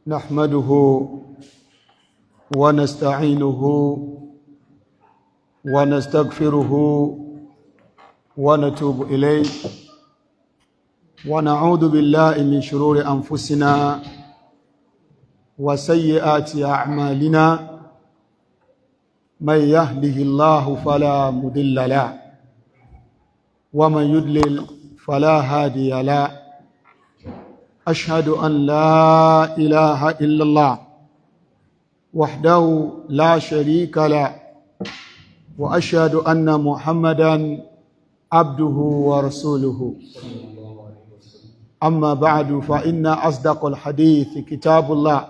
نحمده ونستعينه ونستغفره ونتوب إليه ونعوذ بالله من شرور أنفسنا وسيئات أعمالنا من يهده الله فلا مضل له ومن يضلل فلا هادي له أشهد أن لا إله إلا الله وحده لا شريك له وأشهد أن محمدا عبده ورسوله أما بعد فإن أصدق الحديث كتاب الله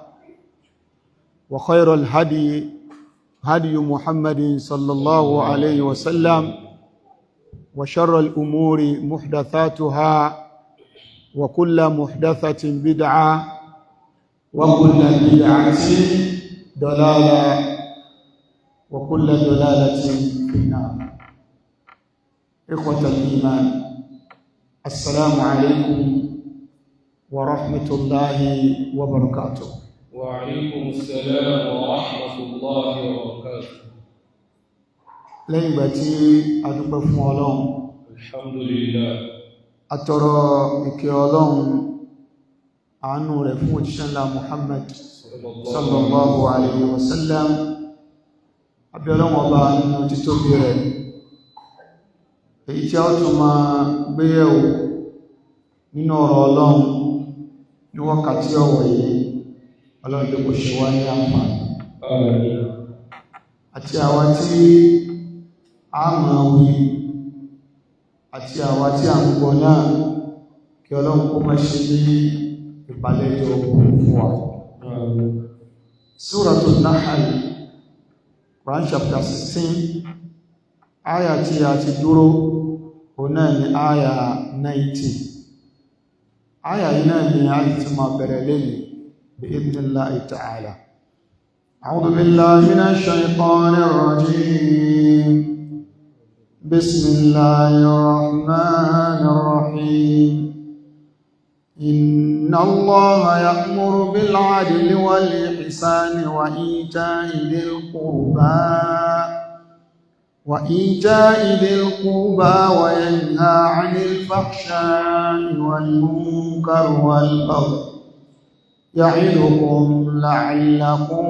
وخير الهدي هدي محمد صلى الله عليه وسلم وشر الأمور محدثاتها وكل محدثة بدعة وكل بدعة ضلالة وكل ضلالة في النار. إخوة الإيمان، السلام عليكم ورحمة الله وبركاته. وعليكم السلام ورحمة الله وبركاته. lẹ́yìn ìgbà tí a dúpẹ́ fún Ọlọ́run, alhamdulillah, atọrọ ìkẹ́ Ọlọ́run àánú rẹ̀ fún òjíṣẹ́ ńlá Muhammad sallallahu alayhi wa sallam. Àbí Ọlọ́run ọba nínú títóbi rẹ̀, èyí tí a tún máa gbéyẹ̀wò nínú ọ̀rọ̀ Ọlọ́run ní wákàtí ọ̀wọ̀ yìí, Ọlọ́run lè kò ṣe wá ní àǹfààní àti àwa tí a máa wí àti àwa tí a ń gbọ́ náà, kí Ọlọ́run kó má ṣe ní ìbálẹ́jọ́ fún wa. Suratun Nahl, Quran chapter 16, aya tí a ti dúró ọ̀nà ni aya 90. Aya yìí náà ni a ti máa bẹ̀rẹ̀ lẹ́yìn بإذن الله تعالى. أعوذ بالله من الشيطان الرجيم. بسم الله الرحمن الرحيم. إن الله يأمر بالعدل والإحسان وإيتاء ذي القربى وينهى عن الفحشاء والمنكر والبغي يعظكم لعلكم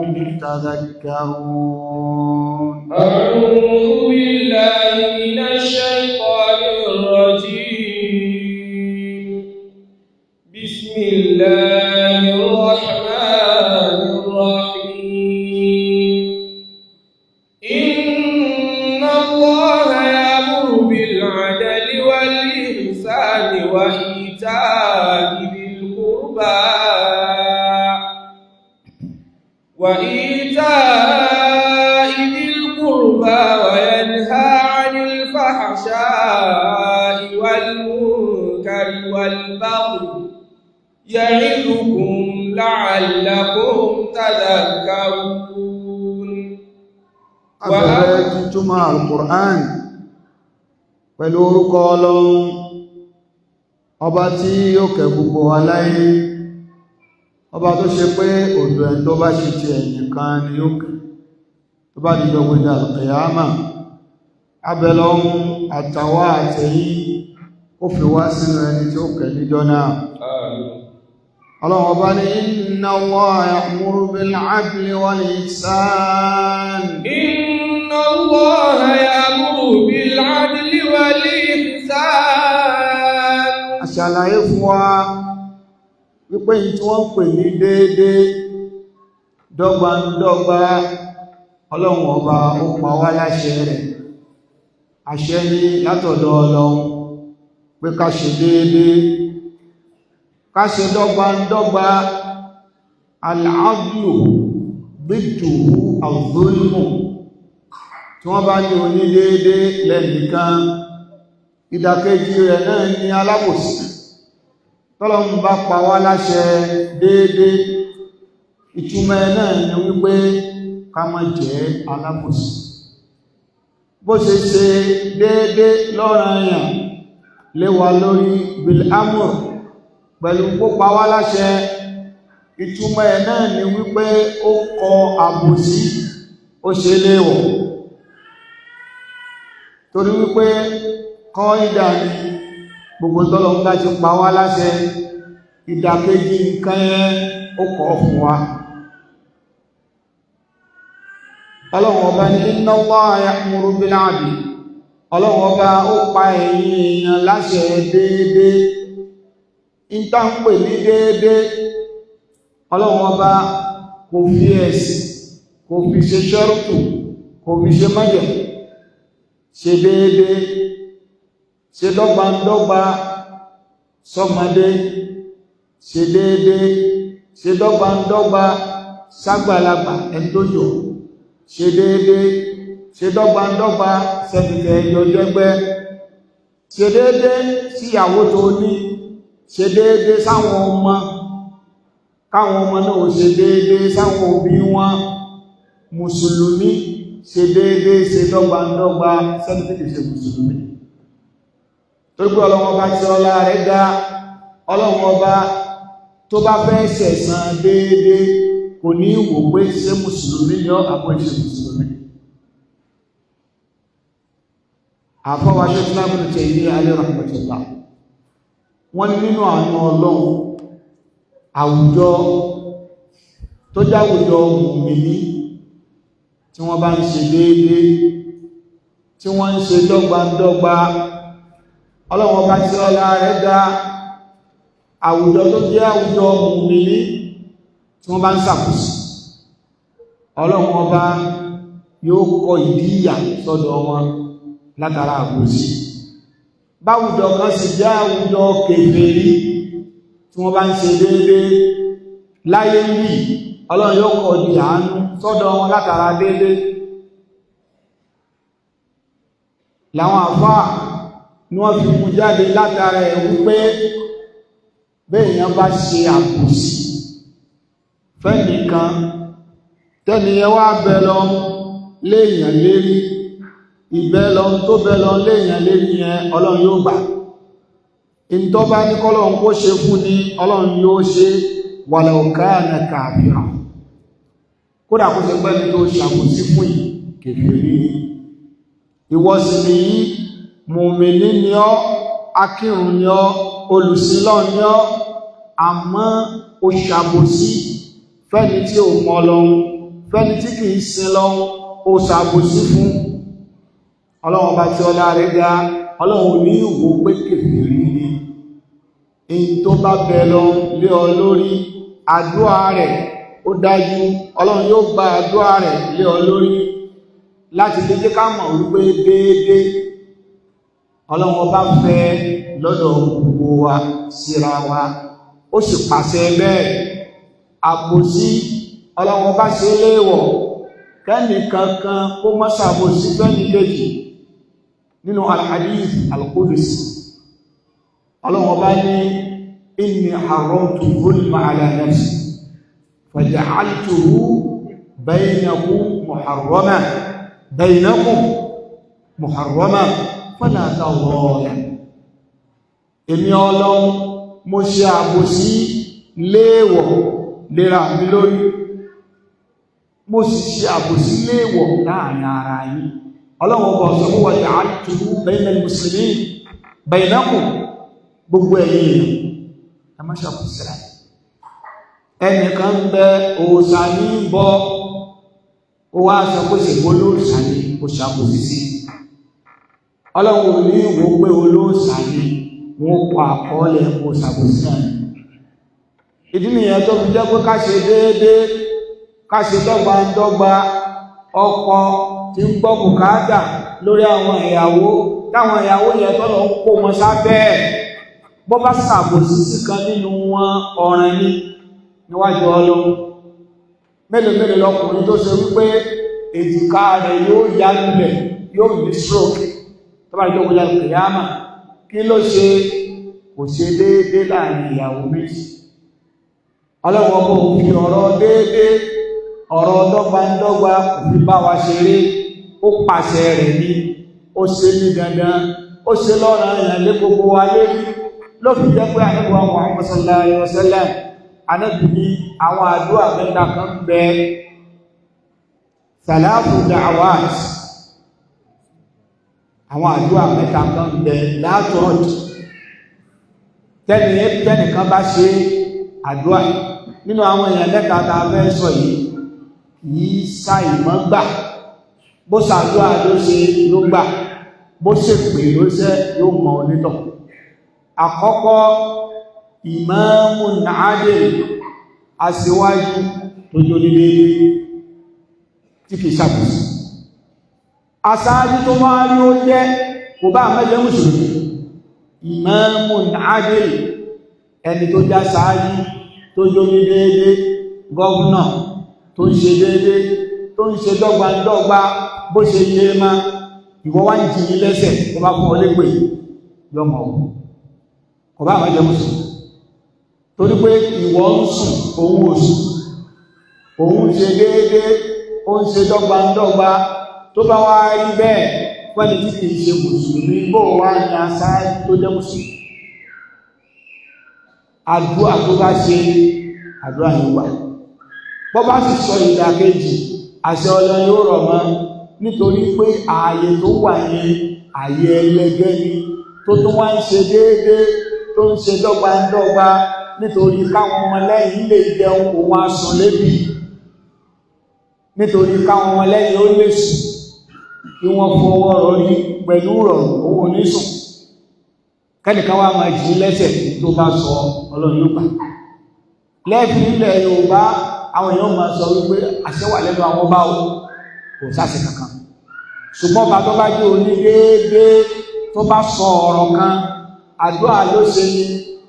تذكرون. أعوذ بالله من الشيطان الرجيم. بسم الله الرحمن الرحيم. إن الله يأمر بالعدل والإحسان وإيتاء ذي القربى وينهى عن الفحشاء والمنكر والبغي يعظكم لعلكم تذكرون. Abẹ̀rẹ̀ túmọ̀ Al-Qur'an pẹ̀lú orúkọ Ọlọ́run, ọba tí ó kẹ́ gbogbo aláyé, ọba tó ṣe pé ọ̀dọ̀ ẹ̀ tó bá ṣe ti ẹ̀yìn kan ni ó kẹ́ tó bá dìjọ gbogbo al-qiyama. Abẹ́lọ́hun àtàwà àtẹ̀yí ó fi wá sínú ẹni tí ó kẹ́ níjọ́ náà. Ọlọ́run ọba ní inna Allaha ya'muru bil-'adli wal-ihsan. Inna Allaha ya'muru bil-'adli wal-ihsan. Àṣàlàyé fún wa wípé yìí tí wọ́n pè ní déédé, dọ́gbandọ́gba, Ọlọ́run ọba ó pa wá láṣẹ rẹ̀. Àṣẹ ní látọ̀dọ̀ Ọlọ́run pé ká ṣe déédé, ká ṣe dọ́gbandọ́gba. Al-'adlu bidduhu az-zulmu. Tí wọ́n bá ní oní déédé lẹ́nìkan, ìdàkejì rẹ̀ náà ní alábòsí. Tọ́lọ́run bá pa wá láṣẹ déédé, ìtumọ̀ náà ni wípé ká má jẹ́ alábòsí. Bó ṣe ṣe déédé lọ́ranyàn lé wa lórí bil amr pẹ̀lú pópa wá láṣẹ ìtumọ̀ ẹ̀ náà ni wípé ó kọ àbòsí ó ṣe léèwọ̀ torí wípé kọ́ ìdá ni gbogbo tọ́lọ̀ ń bá ti pa wá láṣẹ ìdàkejì nǹkan yẹn ó kọ̀ fún wa. Ọlọ́run ọba ní inna Allaha ya'muru bil 'adli, Ọlọ́run ọba ó pa ẹ̀yin èèyàn láṣẹ déédé. Ìta ń pè ní déédé, Ọlọ́run ọba kò fi ẹ̀sìn, kò fi ṣe ṣẹ́rùtù, kò fi ṣe májẹ̀, ṣe déédé, ṣe dọ́gbandọ́gba sọ́mọdé, ṣe déédé, ṣe dọ́gbandọ́gba ságbàlagbà ẹni tó jọ, ṣe déédé, ṣe dọ́gbandọ́gba sẹ́nìkẹ́ ìjọjẹ́gbẹ́, ṣe déédé síyàwó tó ní, ṣe déédé sáwọn ọmọ, káwọn ọmọ náà ṣe déédé sáwọn òbí wọn. Mùsùlùmí ṣe déédé, ṣe dọ́gbandọ́gba sẹ́nìkẹ́ ṣe mùsùlùmí. Torí pé Ọlọ́run ọba tí ọlá rẹ̀ ga, Ọlọ́run ọba tó bá fẹ́ ṣẹ̀san déédé kò ní wò pé ṣe mùsùlùmí yọ àpọ̀ ìṣe mùsùlùmí. Àfọwà ṣe tí lábùn tẹ̀ ní alẹ́ rahmatullah, wọ́n nínú àánú Ọlọ́run àwùjọ tó jáwùjọ mùmìnì tí wọ́n bá ń ṣe déédé, tí wọ́n ń ṣe dọ́gbandọ́gba, Ọlọ́run ọba tí ọlá rẹ̀ ga, àwùjọ tó jẹ́ àwùjọ mùmìnì tí wọ́n bá ń ṣàkóso, Ọlọ́run ọba yóò kọ ìdíyà sọ́dọ̀ wọn látara àbòsí. Báwùjọ kan sì jẹ́ àwùjọ kèfèrí tí wọ́n bá ń ṣe déédé láyé rí, Ọlọ́run yóò kọ di àánú sọ́dọ̀ wọn látara déédé. Làwọn àfáà ni wọ́n fi mú jáde látara ẹ̀ wípé béèyàn bá ṣe àbòsí fẹ́nìkan tẹ́niyẹ wá bẹ lọ léèyàn lérí, ìbẹ́ lọ tó bẹ lọ léèyàn lérí yẹn Ọlọ́run yóò gbà. ìntọ́ bá ní kọ́lọ́run kó ṣe fún ní Ọlọ́run yóò ṣe walau kana kafira, kódà kó ṣe pẹ́ni tó ṣàbòsí fún yìí kèfèrí. Ìwọ sì ni yí mùmínì ni ọ́, akírun ni ọ́, olùsílọ́ ni ọ́, àmọ́ ó ṣàbòsí fẹ́ni tí ò mọ Ọlọ́run, fẹ́ni tí kìí sin Ọlọ́run ó ṣàbòsí fún. Ọlọ́run bá tí ọlá rẹ̀ ga, Ọlọ́run ní ìwò pé kèfèrí ni. In tó bá bẹ lọ lé ọ lórí, àdúà rẹ̀ ó dájú, Ọlọ́run yóò gba àdúà rẹ̀ lé ọ lórí láti lè jẹ́ ká mọ̀ wípé déédé Ọlọ́run ọba fẹ́ lọ́dọ̀ gbogbo wa síra wa, ó sì pàṣẹ bẹ́ẹ̀. Àbòsí Ọlọ́run ọba ṣe léèwọ̀, kẹ́ni kankan kó má ṣàbòsí fẹ́ni kejì. Nínú al-hadith al-qudsi, Ọlọ́run ọba ní inni haramtu zulma ala nafsi faja'altuhu bainakum muharrama fala tadhalamu. Èmi Ọlọ́run mo ṣe àbòsí léèwọ̀ léra mi lórí, mo sì ṣe àbòsí léèwọ̀ láàrin ara yìí. Ọlọ́run ọba sọ fún wa ja'altuhu bainal muslimin bainakum, gbogbo ẹ̀yin ẹ má ṣàbòsí ra. Ẹnìkan bẹ òòṣà ní bọ, ó wá sọ pé ṣègbó lóòṣà ní ó ṣàbòsí sí. Ọlọ́run ní ìwò pé olóòṣà ní wọ́n kọ àkọọ́lẹ̀ ó ṣàbòsí náà. Ìdí nìyẹn tó fi jẹ́ pé ká ṣe déédé, ká ṣe dọ́gbandọ́gba. Ọkọ tí ń gbọ́ bùkátà lórí àwọn ìyàwó, táwọn ìyàwó yẹn tọ́lọ ń kó wọn sábẹ́ ẹ̀, bọ́ bá ṣàbòsí sí kan nínú wọn ọ̀ràn ní níwájú Ọlọ́run. Mélòó lọkùnrin tó ṣe wípé èjìká rẹ̀ yóò yá lulẹ̀, yóò ní stroke tó bá jẹ́ òkúta kìyàmà. Kí ló ṣe? Kò ṣe déédé láàrin ìyàwó méjì. Ọlọ́run ọba òfin ọ̀rọ̀ déédé, ọ̀rọ̀ dọ́gbandọ́gba kò fi bá wa ṣeré, ó pàṣẹ rẹ̀ ní, ó ṣe ní dandan, ó ṣe lọ́rọ̀ èèyàn lé gbogbo wa lérí. Ló fi jẹ́ pé Ànábì Muhammad sallallahu alaihi wasallam Ànábì ní àwọn àdúrà mẹ́ta kan bẹ thalathu da'awat, àwọn àdúrà mẹ́ta kan bẹ látọ̀ọ̀d tẹ́nìkan bá ṣe àdúrà nínú àwọn èèyàn mẹ́ta tá a fẹ́ sọ yìí ṣàìmọ́ gbà, bó ṣàdúrà ló ṣe ló gbà, bó ṣe pè ló ṣe yóò mọ̀ onítọ̀. Àkọ́kọ́, imamun adil, aṣíwájú tó jó nílé tí kìí ṣàkóso. Aṣáájú tó máa rí ó jẹ́ kò bá mẹ́jẹ mùsùlùmí, imamun adil, ẹni tó já ṣáájú tó jó ní déédé, gọ́ọ̀nà tó ń ṣe déédé, tó ń ṣe dọ́gbandọ́gba bó ṣe yé má, ìwọ wá ń jìyí lẹ́sẹ̀ tó bá fún ọlé pè lọ́mọ kò bá mẹ́jẹ mùsùlùmí, torí pé ìwọ ń sùn òun ò sùn, òun ṣe déédé, ó ń ṣe dọ́gbandọ́gba, tó bá wá rí bẹ́ẹ̀ pẹ́ni tí kìí ṣe mùsùlùmí bó wá ní aṣáájú tó jẹ́ mùsùlùmí. Àdúrà tó bá ṣe àdúrà yóò wà, bọ́ bá sì sọ ìdàkejì àṣẹ Ọlọ́run yóò rọ̀ mọ́, nítorí pé ààyè tó wà yẹn ààyè ẹlẹgẹ́ ni, tó tún wá ń ṣe déédé, tó ń ṣe dọ́gbandọ́gba, nítorí káwọn ọmọ lẹ́yìn lè jẹun òun asùn lébi, nítorí káwọn ọmọ lẹ́yìn ó lè sùn kí wọ́n fọwọ́ rọrí pẹ̀lú rọrùn òun ò ní sùn, kẹ́nìkan wá máa jí lẹ́sẹ̀ tó bá sọ Ọlọ́run yóò gbà. Lẹ́fì ilẹ̀ Yorùbá àwọn èèyàn máa sọ wípé àṣẹ wà lẹ́nu àwọn bá o, kò sáṣẹ kankan, ṣùgbọ́n bá tó bá jẹ́ oní déédé tó bá sọ ọ̀rọ̀ kan, àdúrà ló ṣe ni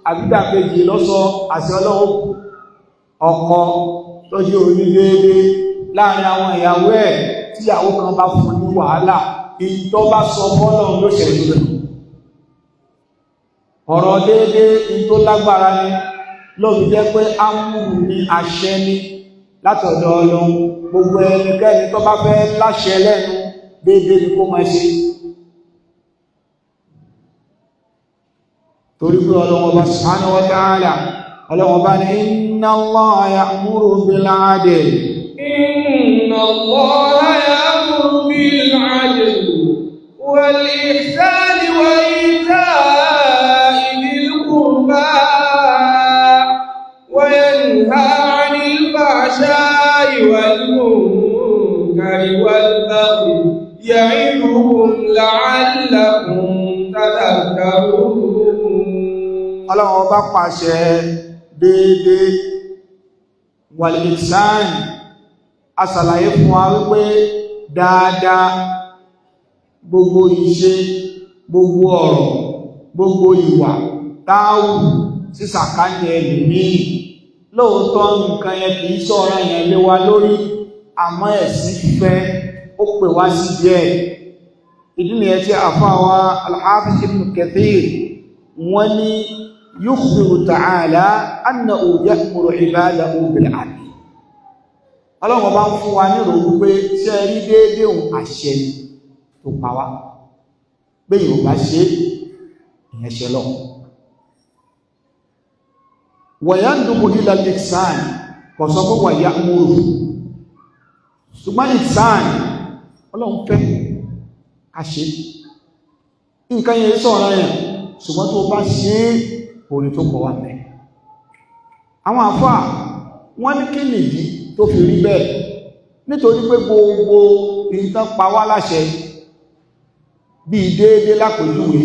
àbídàkejì lọ́sọ àṣẹ Ọlọ́run. Ọkọ tó jẹ́ oní déédé láàrin àwọn ìyàwó ẹ̀, tí ìyàwó kan bá fún ní wàhálà, ìtọ́ bá sọ fọ́lọ́run ló ṣẹlẹ̀ rẹ̀. Ọ̀rọ̀ déédé tó lágbára ni, lóbi jẹ́ pé ámúrù ní àṣẹ ní látọ̀dọ̀ Ọlọ́run. Gbogbo ẹnikẹ́ni tó bá fẹ́ láṣẹ lẹ́nu déédé ni kó máa ṣe, torí pé Ọlọ́run Ọba subhanahu wa ta'ala, Ọlọ́run Ọba ní inna Allaha ya'muru bil 'adl, inna Allaha ya'muru bil 'adli wal ihsani wa ita'i dhil qurba wa yanha 'anil fahsha'i wal munkari wal baghi ya'idukum la'allakum tadhakkarun. Ọlọ́run Ọba pàṣẹ déédé wal ihsan, asàlàyé fún wa wípé dáadáa, gbogbo ìṣe, gbogbo ọ̀rọ̀, gbogbo ìwà táwù sísàkáyẹ ẹlòmí, lóòótọ́ nǹkan yẹn kìí sọ́ra yẹn lé wa lórí, àmọ́ ẹ̀sìn fẹ́ ó pè wá sí díẹ̀. Ìdí nìyẹn tí àfáwà al-Hafiz Ibn Kathir wọ́n ní yukhbiru ta'ala annahu ya'muru ibadahu bil 'adl. Ọlọ́run bá ń fún wa nírò wípé ṣe rí déédé òun àṣẹ tó pa wá, pé yóò bá ṣe ìyẹn ṣe lọ. Wa yandubu ila al-ihsan, kò sọ pé wa ya'muru, ṣùgbọ́n ihsan Ọlọ́run fẹ́ ká ṣe nǹkan yẹn sọ̀rọ̀ yẹn, ṣùgbọ́n tó bá ṣe orí tó kọ̀ wá mẹ́. Àwọn àfáà wọ́n ní kí nìdí tó fi rí bẹ́ẹ̀, nítorí pé gbogbo ìtàn pa wá láṣẹ bí déédé lápòjúwe,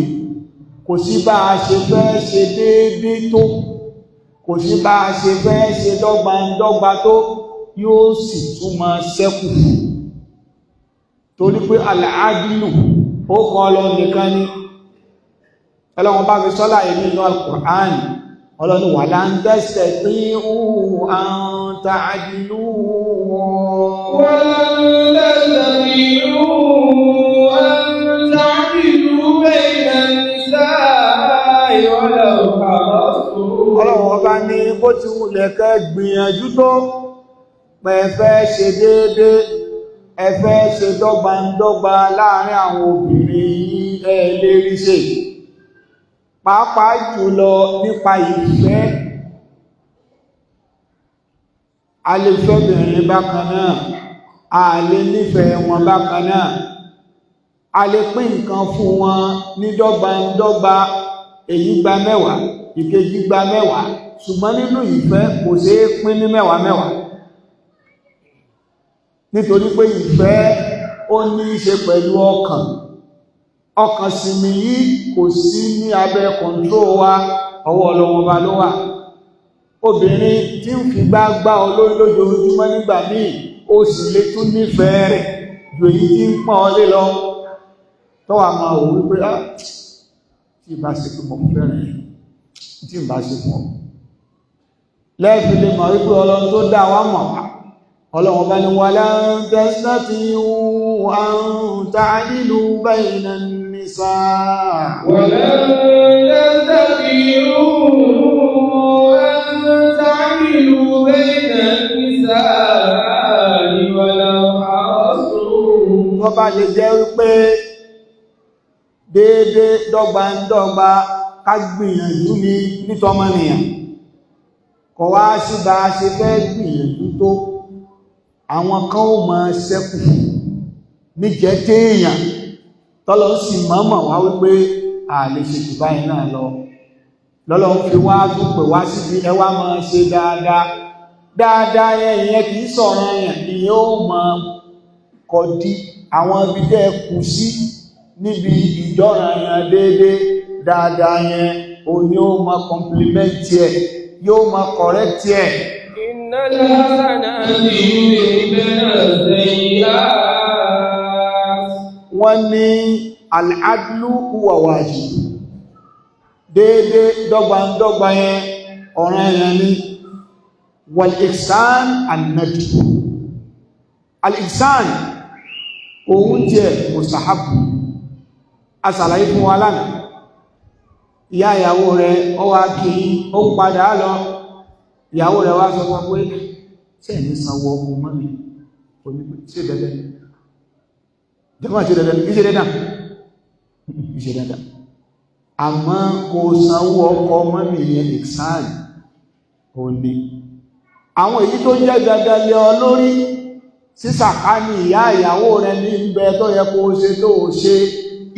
kò sí bá a ṣe fẹ́ ṣe déédé tó, kò sí bá a ṣe fẹ́ ṣe dọ́gbandọ́gba tó, yóò sì tún máa ṣẹ́kù, torí pé al-adlu ó kọ́ Ọlọ́run nìkan ni. Ọlọ́run bá fi sọ́lá yìí nínú al-Qur'an, Ọlọ́run wa lan tastati'u an ta'dilu wa lan tastati'u an ta'dilu bayna an-nisa'i walau harastum. Ọlọ́run bá ní bó ti wùlẹ̀ kẹ́ gbìyànjú tó, pé ẹ fẹ́ ṣe déédé, ẹ fẹ́ ṣe dọ́gbandọ́gba láàrin àwọn obìnrin yìí, ẹ lè rí ṣe, pàápàá jùlọ nípa ìfẹ́. a lè fẹ́bìnrin bákan náà, a lè nífẹ̀ẹ́ wọn bákan náà, a lè pín nǹkan fún wọn ní dọ́gbandọ́gba, èyí gba 10, ìkejì gba 10, ṣùgbọ́n nínú ìfẹ́ kò ṣe é pín ní 10 nítorí pé ìfẹ́ ó ní í ṣe pẹ̀lú ọkàn sì ni yìí kò sí ní abẹ́ kọ̀ǹtró wa, ọwọ́ Ọlọ́run Ọba ló wà. Obìnrin tí ń fi gbá olórí lójoojúmọ́ nígbà míì ó sì lè tún nífẹ̀ẹ́ rẹ̀ ju èyí tí ń pọ́n ọ lé lọ tọ́wà máa wò wípé tí ìbá ṣe pé mo fẹ́rẹ̀ tí ìbá ṣe fún ọ lẹ́ẹ̀fì lè mọ̀ wípé Ọlọ́run tó dá wa mọ̀ wá. Ọlọ́run bá ní walan tastati'u an ta'dilu bayna an-nisaa walan tastati'u an ta'dilu bayna an-nisaa walau harastum. Wọ́n bá lè jẹ́ wípé déédé dọ́gbandọ́gba ká gbìyànjú ní nítọmọnìyàn, kò wá sí bá ṣe fẹ́ gbìyànjú tó, àwọn kan ó máa ṣẹ́kù níjẹ́ téèyàn tọ́lọ́ sì mọ́mọ̀ wá wípé a lè ṣe jù báyìí náà lọ. Lọ́lọ́run fi wá tún pè wá síbi ẹ wá máa ṣe dáadáa ìyẹn kìí sọ̀rọ̀ yẹn, ìyẹn ó máa kọ̀dí àwọn ibi tẹ́ kù sí níbi ìjọ́ràn yẹn déédé dáadáa yẹn o ní ó máa kọmplimẹ́ntì ẹ̀, yóò máa kọ̀rẹ́tì ẹ̀. Innal hasanati yudhibna sayyi'at. Wọ́n ní al-adlu huwa wajib, déédé dọ́gbandọ́gba yẹn ọ̀ràn yẹn ní wal-ihsan an-nadb. Al-ihsan òun jẹ́ mustahabu, asàlàyé fún wa lánàá. Ìyá ìyàwó rẹ̀ ó wá kí ó padà lọ, ìyàwó rẹ̀ wá sọ fún pé ṣé ní sanwó ọmọ mọ́mí ṣe dẹ̀dẹ̀ jẹ́mọ́ ṣe dẹ̀dẹ̀ ìṣẹ́ dẹ̀dẹ̀ àmọ́ kò sanwó ọkọ mọ́mí yẹn ìsáàn òní. Àwọn èyí tó jẹ́ dandan lé ọ lórí sísàká ní ìyá ìyàwó rẹ̀ ní ibẹ̀ tó yẹ kó ṣe tó ṣe,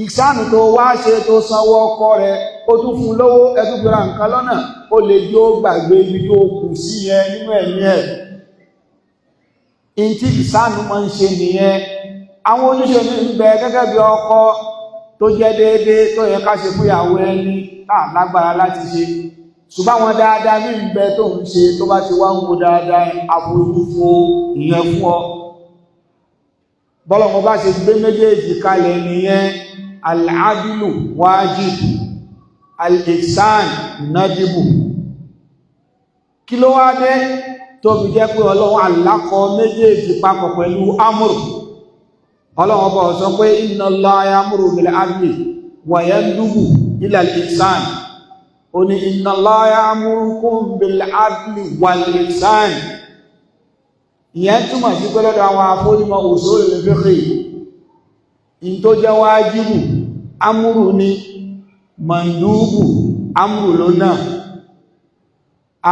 ìsáànù tó wá ṣe tó sanwó ọkọ rẹ̀ ó tún fún lówó, ẹtún fi ra nǹkan lọ́nà, ó lè jí ó gbàgbé ibi tó kù sí yẹn nínú ẹ̀mí ẹ̀. In tí ìsáànù máa ń ṣe nìyẹn. Àwọn ojúṣe ní ń bẹ gẹ́gẹ́ bí ọkọ tó jẹ́ déédé tó yẹ ká ṣe fún ìyàwó ẹni lágbára láti ṣe, ṣùgbọ́n àwọn dáadáa ní ń bẹ tó ń ṣe tó bá ti wá ń wo dáadáa àfojúfo ìyẹn fún ọ. Bọ́lọ̀mọ́ bá ṣe gbé méjèèjì kalẹ̀ nìyẹn. Al-adlu wajib, al-ihsan nadibu. Kí ló wá dé tó fi jẹ́ pé Ọlọ́run alákọ méjèèjì papọ̀ pẹ̀lú amúrù? Ọlọ́run bọ̀ sọ pé inna Allaha ya'muru bil-adli wa yandubu ila al-ihsan. Ó ní inna Allaha ya'murukum bil-adli wal-ihsan. Ìyẹn túmọ̀ sí pé lọ́dọ̀ àwọn afọ́nímọ̀ usul al-fiqh in tó jẹ́ wájíbù amúrù ni, mọ̀ndúbù amúrù ló náà,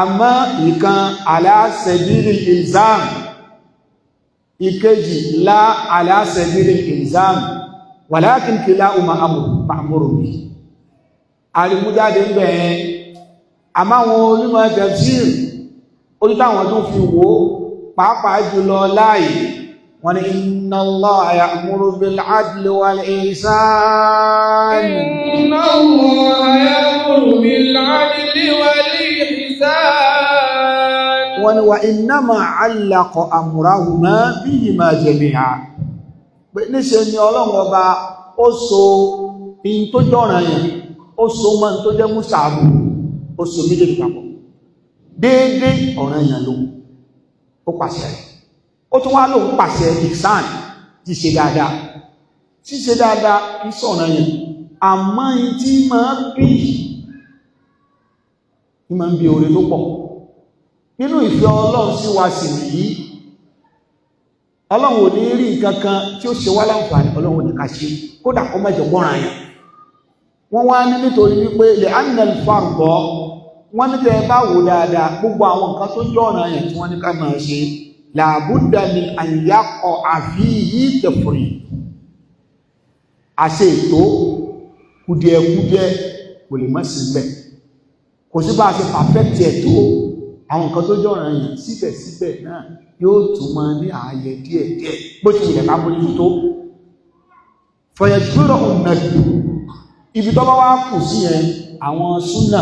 àmọ́ ìkan ala sabili ilzam, ìkejì la ala sabili ilzam, walakin kilahuma ma'murun bihi. Àrímújáde ń bẹ̀ẹ́ àmọ́ àwọn onímọ̀ tafsir onítàwọn tó fi wò pàápàá jùlọ láàyè wọ́n ní inna Allaha ya'muru bil-'adli wal-ihsan. Inna Allaha ya'muru bil-'adli wal-ihsan. Wọ́n ní wa innama 'allaqa amrahuma bihima jami'a. Pé níṣe ni Ọlọ́run Ọba ó so in tó jọ́ràn yẹn, ó so mọ́ tó jẹ́ mùsàbù, ó so méjèèjì papọ̀. Déédé ọ̀ràn yẹn ló ó pàṣẹ rẹ̀. Ó tún wá lóun pàṣẹ ìsàn ti ṣe dáadáa. Ṣíṣe dáadáa kì í sọ̀rọ̀ yẹn, àmọ́ tí máa ń bí oore tó pọ̀. Nínú ìfẹ́ Ọlọ́run sí wa sì nìyí, Ọlọ́run ò ní rí nǹkan kan tí ó ṣe wá láǹfààní, Ọlọ́run ò ní ká ṣe kódà kó mẹ́jọ gbọ́ràn yẹn. Wọ́n wá ní nítorí wípé lè annal fardo wọ́n ní tẹ́ bá wò dáadáa gbogbo àwọn nǹkan tó jẹ́ ọ̀ranyàn tí wọ́n ní ká máa ṣe làbúdà min an yaqa fihi tafriq àṣẹ ètò kùdìẹ̀kùdìẹ̀ kò lè mọ́ sí bẹ́ẹ̀ kò sí bá a ṣe pàfẹ́tì ẹ̀tọ́ àwọn nǹkan tó jẹ́ ọ̀ranyàn síbẹ̀síbẹ̀ náà yóò tún máa ní ààyè díẹ̀díẹ̀ bó ti wùlẹ̀ ká bójú tó fọyẹ̀dúró ọ̀nàdù ibi tó bá wá kù sí yẹn àwọn súnà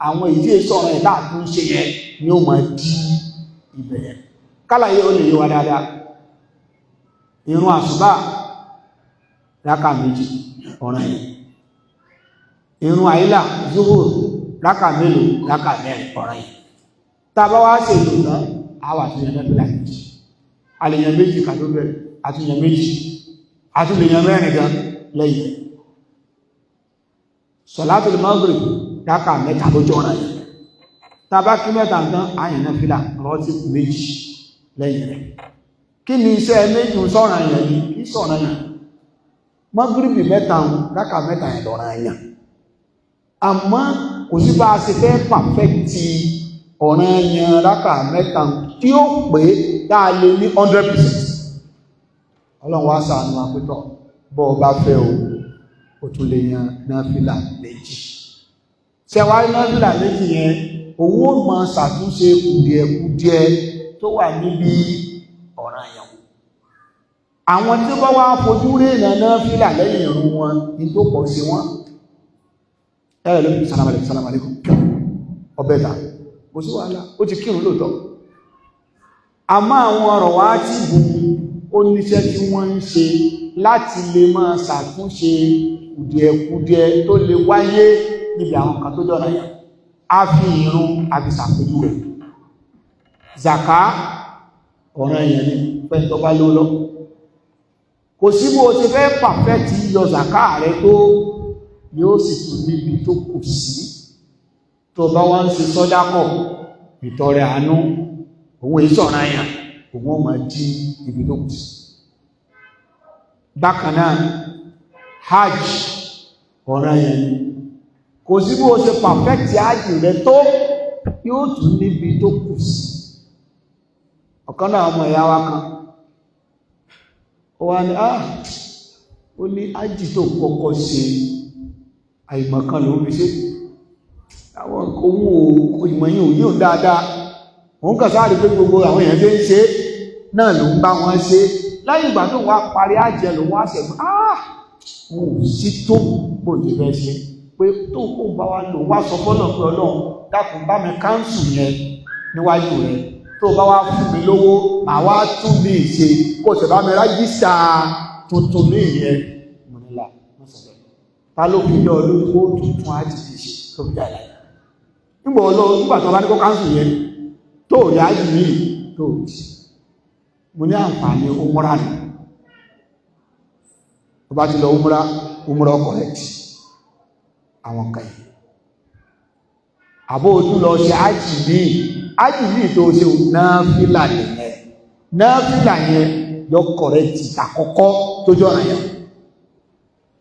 àwọn ìdí ìsọ̀rọ̀ ẹ̀ láàtún ṣe yẹn ni ó máa di ibẹ̀ yẹn kálàyé ó lè yé wa dáadáa ìrun àsùbá rákà méjì ọ̀ranyàn ìrun àìlà zuhur rákà mélòó rákà mẹ́rin ọ̀ranyàn tá a bá wá ṣe ìlú náà àwa àtúnyàn mẹ́fìlà méjì àlèyàn méjì kà tó bẹ̀rẹ̀ àtúnyàn méjì àtúnyàn mẹ́rin gan lẹ́yìn sọ̀látùl Maghrib rákà mẹ́ta tó jọ ọ̀ranyàn tá a bá kí mẹ́ta tán àyàn mẹ́fìlà rántí méjì lẹ́yìn rẹ̀ kí ni iṣẹ́ méjì ń sọ̀ranyàn yìí kí sọ̀ranyàn Maghrib mẹ́ta rákà mẹ́ta yẹn lọ́ranyàn àmọ́ kò sí bá a ṣe fẹ́ pàfẹ́tì ọ̀ranyàn rákà mẹ́ta tí ó pé dáa lé ní 100%. Ọlọ́run wá ṣàánú àpétọ̀ bọ́ ọ bá fẹ́ o tún lè yan náfìlà méjì ṣẹwàá náfìlà méjì yẹn òun ó máa ṣàtúnṣe kùdìẹ̀kùdìẹ̀ tó wà níbi ọ̀ranyàn àwọn tí ó bá wá fojú rí ìrìnà náfìlà lẹ́yìn ìrun wọn ní tó pọ̀ sí wọn ẹ̀rẹ̀ lórí sàlámà alékùn ọbẹ̀ta kò sí wàhálà ó ti kírun lóòtọ́ àmọ́ àwọn ọ̀rọ̀ wá tí bù ó níṣẹ́ tí wọ́n ń ṣe láti lè máa ṣàtúnṣe kùdìẹ̀kùdìẹ̀ tó lè wáyé níbi àwọn kan tó jọ́nà yẹn a fi ìrun àti ṣàpèjú rẹ̀ zaka ọ̀ranyàn ni pẹ́ tó bá ló lọ kò sí bó ti fẹ́ pàfẹ́tì yọ zaka rẹ̀ tó yóò sì tún níbi tó kù sí tó bá wá ń ṣe sọ́dákọ̀ ìtọrẹ àánú òun èyí sọ̀ranyàn òun ó máa dí ibi tó kù sí bákan náà hajj ọ̀ranyàn ni kò sí bó ṣe pàfẹ́tì hajj rẹ̀ tó yóò tún níbi tó kù sí ọ̀kan náà ọmọ ìyá wa kan ó wá ní ó ní hajj tó kọ́kọ́ ṣe àìmọ̀kan ló rí ṣe àwọn ohun ìmọ̀ yìí ò yíò dáadáa òun kà sáà rí pé gbogbo àwọn èèyàn tó ń ṣe náà ló ń bá wọn ṣe lẹ́yìn ìgbà tó wá parí àjẹ́ ló wá ṣẹ̀ òun ò sí tó bó ti fẹ́ ṣe pé tó kó bá wá lò wá sọ fọ́nà pé Ọlọ́run dákun bá mi káńsù yẹn níwájú rẹ̀ tó bá wá fún mi lówó màá wá tún ní ìṣe kó sì bá mi rájísítà tuntun ní ìyẹn mọ̀nílà mọ́sàlẹ̀ ta ló fi lọ lójú ó tuntun àti ìṣe tó fi jáde nígbà Ọlọ́run nígbà tó bá ní kó káńsù yẹn tó rí ájì ní tó rí mo ní àǹfààní umra ní tó bá ti lọ umra correct àwọn kan yìí àbó ojú lọ ṣe ájì ní tó ṣe náfìlà nìyẹn náfìlà yẹn yọ correct àkọ́kọ́ tó jọ ọ̀ràn yẹn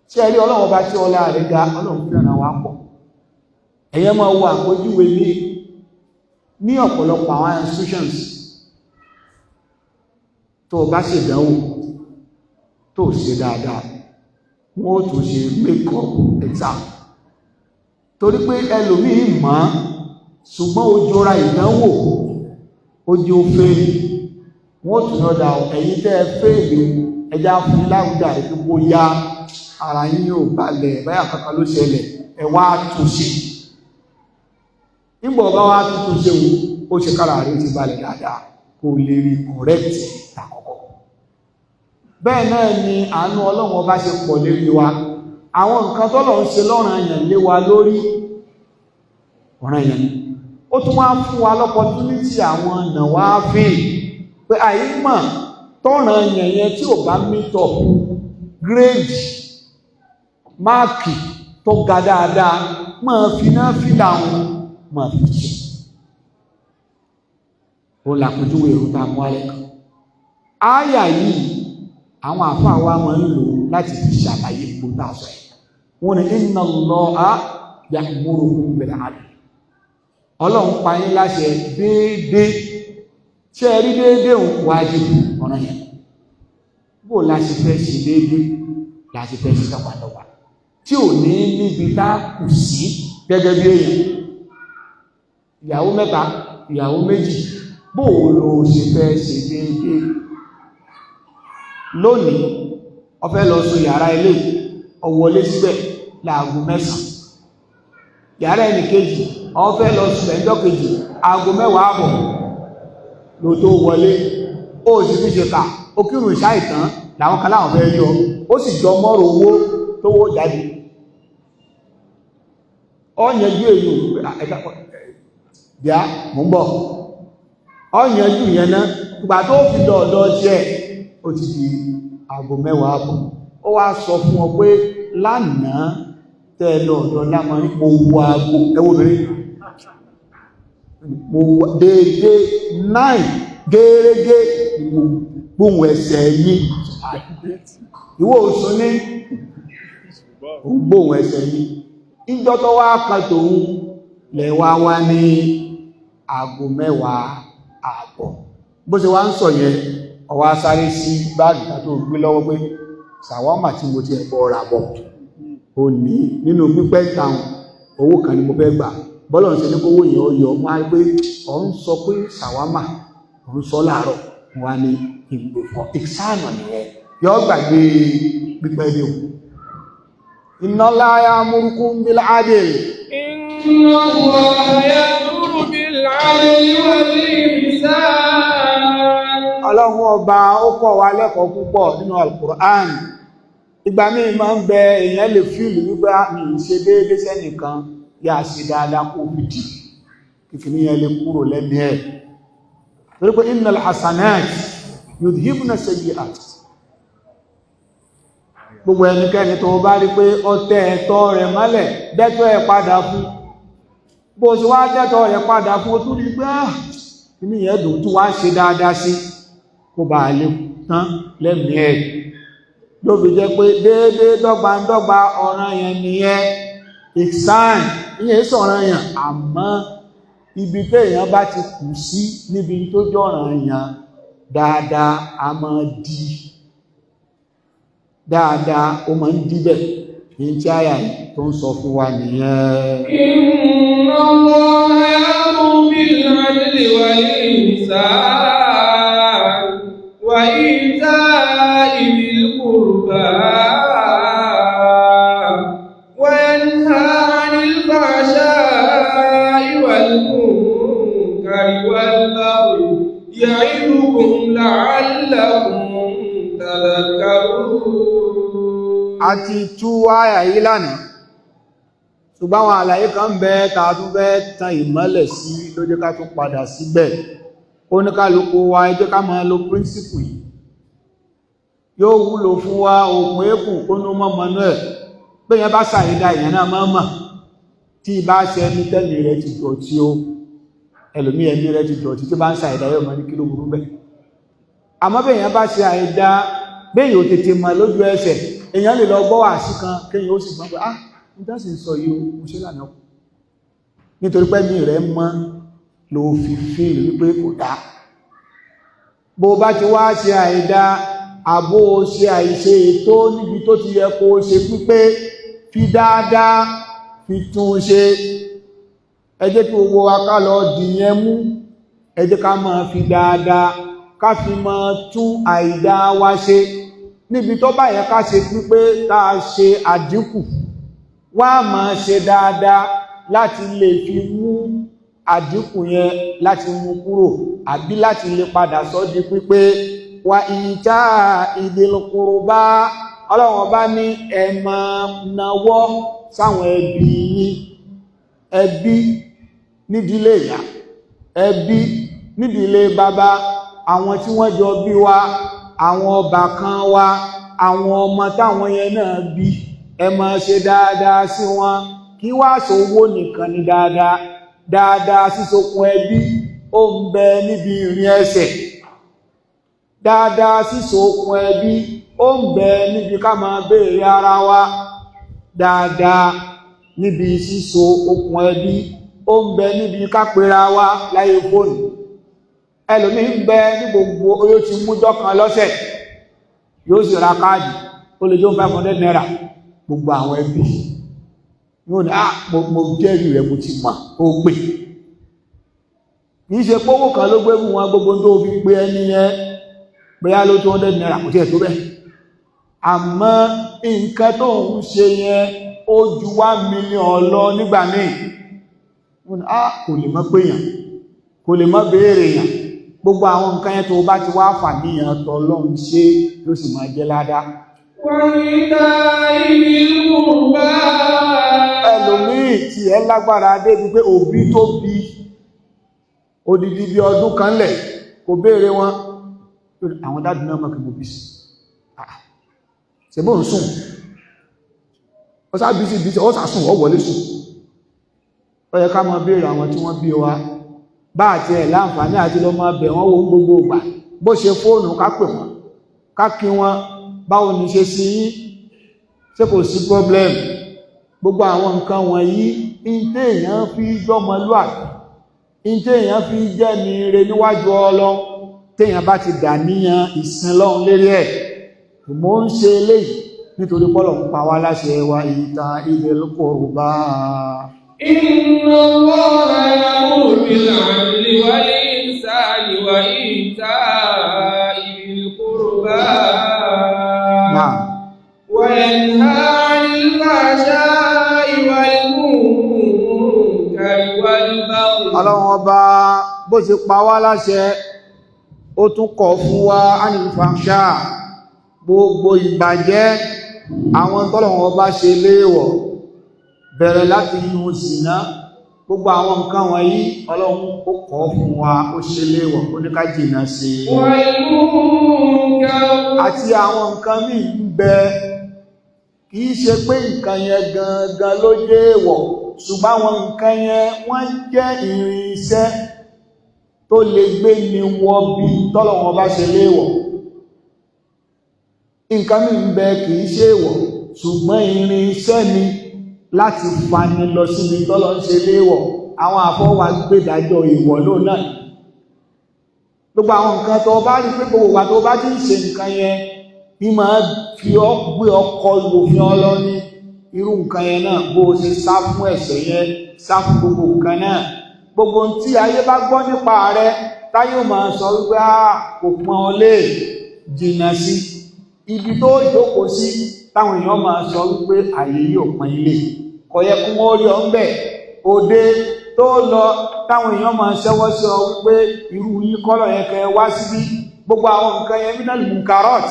tí ẹ rí Ọlọ́run bá tí ọlá rẹ̀ ga Ọlọ́run fi ọ̀nà wa pọ̀ ẹ̀yẹ́ máa wo àpójúwe ní ọ̀pọ̀lọpọ̀ àwọn institutions tó bá ṣe ìdánwò tó ṣe dáadáa wọ́n ó tún ṣe make-up exam torí pé ẹlòmíì mọ̀ ṣùgbọ́n ó jọra ìdánwò ó jẹ́ ó fẹ́ẹ̀lì wọ́n ó tún lọ́dà ẹ̀yìn tẹ́ ẹ fẹ́ẹ̀lì ẹjá fún láwùjá rẹ̀ tó bóyá ara yín yóò balẹ̀ báyà kankan ló ṣẹlẹ̀ ẹ wá tún ṣe nígbà ọba wá tuntun ṣe ó ṣe kára rí ti balẹ̀ dáadáa kò lè rí correct àkọ́kọ́ bẹ́ẹ̀ náà ni àánú Ọlọ́run ọba ṣe pọ̀ lérí wa àwọn nǹkan tọ́lọ̀ ń ṣe lọ́ranyàn lé wa lórí ọ̀ranyàn ni ó tún wá fún wa l'opportunity àwọn nàwáfíl pé àìmọ̀ tọ́ranyàn yẹn tí ò bá meet up grade máàkì tó ga dáadáa máa fi náà fìlà wọn máa fi ṣe ó làpójúwé ìrúta mú alẹ́ kan ááyà yìí àwọn àfáà wa máa ń lò láti fi ṣàlàyé gbogbo àṣọ ẹ̀ wọ́n ní inna Allaha ya'murukum bil 'adl Ọlọ́run pa yín láṣẹ déédé ṣé ẹ rí déédé òun wájìbù ọ̀ràn yẹn bó láti fẹ́ ṣe déédé láti fẹ́ ṣe dọ́gbadọ́gba tí ò ní níbi tá kù sí gẹ́gẹ́ bí èèyàn ìyàwó mẹ́ta ìyàwó méjì bó ló ṣe fẹ́ ṣe déédé lónìí ó fẹ́ lọ sùn yàrá ilé ó wọlé síbẹ̀ láago 9 yàrá ẹnì kejì ó fẹ́ lọ sùn ẹjọ́ kejì aago 10 àbọ̀ ló tó wọlé ó sì fi ṣe kà ó kírun ìṣá ìtàn làwọn kan láwọn fẹ́ rí ọ ó sì jọ mọ́rọ̀ owó tó wó jáde ó yanjú èyí bíá mú bọ̀ ó yanjú yẹn náà ìgbà tó fi dọ̀ọ̀dọ̀ jẹ́ ó ti di aago 10 àbọ̀ ó wá sọ fún ọ pé lánàá tẹ́ lọ́ọ̀dọ̀ lámọ́ mo wo aago ẹwọ́bìnrin mo dédé 9 gẹ́rẹ́gẹ́ gbóhùn ẹsẹ̀ yìí ìwọ òsùn ní gbóhùn ẹsẹ̀ yìí ìjọ tó wá kan tòun lẹ́wà wá ní aago 10 àbọ̀ bó ṣe wá ń sọ yẹn ó wá sáré sí báàgì tó gbé lọ́wọ́ pé ṣàwámà tí mo ti ẹ̀bọ̀ ọ̀rà bọ̀ ó ní nínú pípẹ́ ìtàn owó kan ni mo fẹ́ gbà bọ́lọ̀ ń ṣe ní kówó yẹn ó yọ wọ́n á pé ọ̀ ń sọ pé ṣàwámà ọ̀ ń sọ láàárọ̀ wọ́n á ní ìgbò fún ìsáànà nìyẹn yọ gbàgbé pípẹ́ ní òun inna Allaha ya'murukum bil 'adl inna Allaha ya'muru bil 'adli wal ihsan ọlọ́run ọba ó kọ́ wa lẹ́kọ̀ọ́ púpọ̀ nínú Al-Qur'an ìgbà míì máa ń bẹ èèyàn lè fíìlì wípé mi ì ṣe déédé sẹ́nìkan yà sí dáadáa kó fìdí kìkìní yẹn lè kúrò lẹ́ni ẹ̀ torí pé innal hasanat yudhibna sayyi'at gbogbo ẹnikẹ́ni tó bá rí pé ó tẹ́ ẹ̀tọ́ rẹ̀ mọ́lẹ̀ dẹ́tọ́ ẹ̀ padà fún bó ṣe wá dẹ́tọ́ rẹ̀ padà fún ó tún rí pé kìní yẹn dùn tún wá ṣe dáadáa sí kó bá lè tán lẹ́mìí ẹ̀ ló fi jẹ́ pé déédé dọ́gbandọ́gba ọ̀ràn yẹn nìyẹn ìsàn ìyẹn sọ̀ràn yẹn àmọ́ ibi téèyàn bá ti kù sí níbi tó jọ̀ràn yẹn dáadáa a máa di dáadáa ó máa ń díbẹ̀ ní tí àyà tó ń sọ fún wa nìyẹn. Inna Allaha ya'muru bil 'adli wal ihsan wa ita'i dhil qurba wa yanha 'anil fahsha'i wal munkari wal baghi ya'idukum la'allakum tadhakkarun. Àti tú àyà yìí lánàá ṣùgbọ́n àwọn àlàyé kan bẹ ta tún fẹ́ tan ìmọ́lẹ̀ sí ló jẹ́ ká tún padà síbẹ̀ oníkálukú wa ẹ jẹ́ ká máa lo príncipù yìí yóò wúlò fún wa òkun ékùn kónú mọ́ manuel bẹ́yẹn bá ṣàìdá ìyẹn náà máa mọ̀ tí bá ṣe ẹni tẹ́lẹ̀ rẹ̀ ti dọ̀tí ó ẹlòmí ẹni rẹ̀ ti dọ̀tí tí bá ń ṣàìdá yóò mọ̀ ní kí ló burú bẹ́ẹ̀ àmọ́ bẹ́yẹn bá ṣe àìdá bẹ́yìn ò tètè mọ̀ lójú ẹsẹ̀ èèyàn lè lọ gbọ́ wàásí kan kéyìn ó sì gbọ́n pé ah ní tẹ́sì ń sọ yìí ó ṣe lànà nítorí pé ní rẹ̀ mọ́ ló fi fíìlì wípé kò dá bó bá ti wá ṣe àìdá àbó ṣe àìṣe ètò níbi tó ti yẹ kó ṣe pípé fi dáadáa fi tún ṣe ẹ jẹ́ kí gbogbo wa ká lọ dìyẹn mú ẹ jẹ́ ká máa fi dáadáa ká fi máa tún àìdá wa ṣe níbi tó bá yẹ ká ṣe pípé tá a ṣe àdínkù wá máa ṣe dáadáa láti lè fi mú àdínkù yẹn láti mú kúrò àbí láti lè padà sọ di pípé wa ìjà ìdílùkùrùbá ọlọ́run bá ní ẹ máa nawọ́ sáwọn ẹbí yín ẹbí nídìílé ìyá ẹbí nídìílé bàbá àwọn tí wọ́n jọ bí wa àwọn ọbàkan wa àwọn ọmọ táwọn yẹn náà bí ẹ máa ṣe dáadáa sí wọn kí wá sówó nìkan ni dáadáa sísokùn ẹbí ó ń bẹ níbi ìrìn ẹsẹ̀ dáadáa sísokùn ẹbí ó ń bẹ níbi ká máa béèrè ara wa dáadáa níbi síso okùn ẹbí ó ń bẹ níbi ká pera wa láyé fóònù ẹlòmí ń bẹ ní gbogbo oyó ti mú dọ́kan lọ́sẹ̀ yóò sì ra káàdì ó lè jó 500 naira gbogbo àwọn ẹbí yóò ní mo jẹ́rìí rẹ̀ mo ti mọ̀ ó gbé kìí ṣe pówó kan ló gbé fún wọn gbogbo tó fi pé ẹni yẹn bóyá ló 200 naira kò tí ẹ̀ tó bẹ́ẹ̀ àmọ́ nǹkan tó ń ṣe yẹn ó ju 1 million lọ nígbà míì wọ́n ní kò lè mọ́ péyàn kò lè mọ́ béèrè yàn gbogbo àwọn nǹkan yẹn tó bá ti wá fàníyàn tọ́lọ́run ṣe ló sì máa jẹ́ ládá ẹlòmíì tí ẹ lágbára débi pé òbí tó bí odidi bí ọdún kan lẹ̀ kò béèrè wọn àwọn dájú náà mọ̀ kí mo bí sí ṣebó ń sùn ó sá bí sí ó sá sùn ó wọlé sùn ó yẹ ká máa béèrè àwọn tí wọ́n bí wa bá àti ẹ̀ láǹfààní àti lọ máa bẹ̀ wọ́n wo gbogbo ìgbà bó ṣe fóònù ká pè wọ́n ká kí wọ́n báwo ni ṣe sí yín ṣé kò sí problem gbogbo àwọn nǹkan wọ̀nyí ìdé èèyàn fi jọmọlúàbí ìdé èèyàn fi jẹ́ ní ire níwájú Ọlọ́run téèyàn bá ti dà níyàn ìsìn lọ́hun lérí ẹ̀ mo ń ṣe eléyìí nítorí pọ́lọ̀ ń pa wá láṣẹ wa ìta idil qurba inna Allaha ya'muru bil 'adli wal ihsani wa ita'i dhil qurba wa yanha 'anil fahsha'i wal munkari wal baghi Ọlọ́run ọba bó ṣe pa wá láṣẹ ó tún kọ̀ fún wa 'anil fahsha' gbogbo ìbàjẹ́ àwọn tọ́lọ̀wọ̀n ọba ṣe léèwọ̀ bẹ̀rẹ̀ láti inú zìná gbogbo àwọn nǹkan wọ̀nyí Ọlọ́run ó kọ̀ fún wa ó ṣe léèwọ̀ ó ní ká jìnnà sí àti àwọn nǹkan míì ń bẹ kìí ṣe pé nǹkan yẹn gangan ló jẹ́ èèwọ̀ ṣùgbọ́n àwọn nǹkan yẹn wọ́n jẹ́ irinṣẹ́ tó lè gbé ni wọ bí tọ́lọ̀wọ̀n ọba ṣe léèwọ̀ nǹkan mí ń bẹ kìí ṣe èèwọ̀ ṣùgbọ́n irinṣẹ́ ni láti fani lọ síbi tọ́lọ́ ń ṣe léèwọ̀ àwọn àfọwà gbèdájọ́ ìwọ̀ ló náà gbogbo àwọn nǹkan tó bá rí pé gbogbo wa tó bá ti ń ṣe nǹkan yẹn ní máa fi ọ́ gbé ọkọ̀ ìwòfin ọlọ́ní irú nǹkan yẹn náà bó o ṣe sá fún ẹ̀ṣẹ̀ yẹn sá fún gbogbo nǹkan náà gbogbo tí ayé bá gbọ́ nípa rẹ táyé máa sọ wípé kò pọn ọ lè jìnnà sí ibi tó jókòó sí táwọn èèyàn máa sọ wípé àyè yóò pọn ilé kò yẹ kún ó rí ọ ń bẹ̀ òde tó lọ táwọn èèyàn máa ṣẹ́wọ́ sí ọ wípé irú yín kọ́lọ̀ yẹn kẹ wá síbí gbogbo àwọn nǹkan yẹn minal munkarat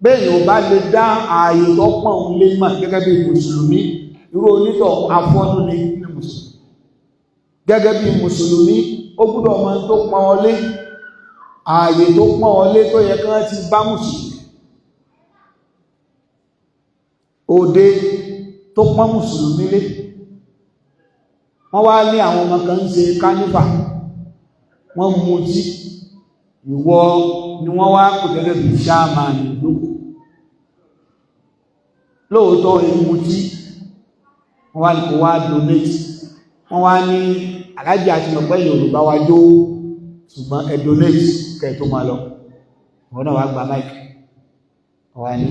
bẹ́ẹ̀ ò bá lè dá ààyè tó pọ̀ ń lé mọ̀ gẹ́gẹ́ bí mùsùlùmí irú onítọ̀ afọ́nú ní mùsùlùmí gẹ́gẹ́ bí mùsùlùmí ó gbọ́dọ̀ mọ̀ tó pọn ọlé ààyè tó pọn ọlé tó yẹ kán ti bá mùsùlùmí òde tó pọn mùsùlùmí lé wọ́n wá ní àwọn ọmọ kan ń ṣe kánífà wọ́n mú tí ìwọ ni wọ́n wá kò gẹ́gẹ́ bí sáàmà nìlúkù lóòótọ́ ìmú tí wọ́n wá ní kò wá donate wọ́n wá ní alájì àti mọ̀pẹ́ Yorùbá wá jó ṣùgbọ́n ẹ donate kẹ́ tó máa lọ wọ́n náà wá gba mike wá ní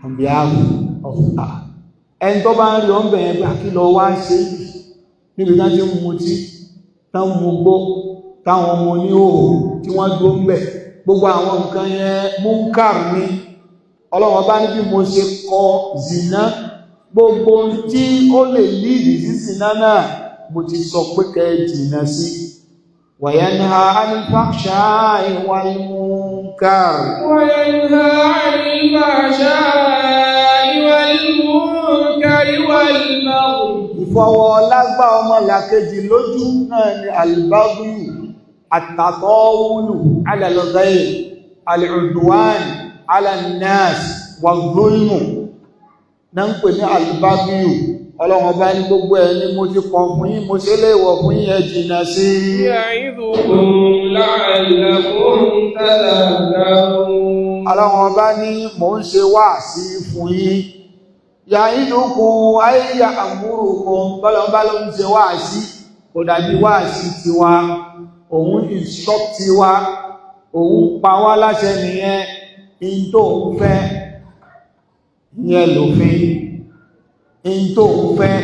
on behalf of ẹni tó bá ń rí ọ́n bẹ̀rẹ̀ pé kí lọ wá ṣe níbi náà tí ń mú tí tán mú gbó táwọn ọmọ ní òòrùn tí wọ́n dó ń bẹ̀ gbogbo àwọn nǹkan yẹn munkar ní Ọlọ́run bá ní bí mo ṣe kọ zina gbogbo tí ó lè líìdì sí zina náà mo ti sọ pé kẹ́ jìnnà sí wa yanha 'anil fahsha'i wal munkar wa yanha 'anil fahsha'i wal munkari wal baghi ìfọwọ́ lágbà ọmọ làkejì lójú náà ni albaghi التطاول على الغير العدوان على الناس والظلم náà ń pè ní albaghi Ọlọ́run bá ní gbogbo ẹni mo ti kọ̀ fún yín mo ṣe léèwọ̀ fún yín ẹ jìnnà sí ya'idukum la'allakum tadhakkarun Ọlọ́run bá ní mò ń ṣe wáàsí fún yín ya'idukum ay ya'murukum bọ́lọ̀bá ló ń ṣe wáàsí kò dàbí wáàsí tiwa òun instruct wa òun pa wá láṣẹ nìyẹn in tó ń fẹ́ ìyẹn lòfin in tó ń fẹ́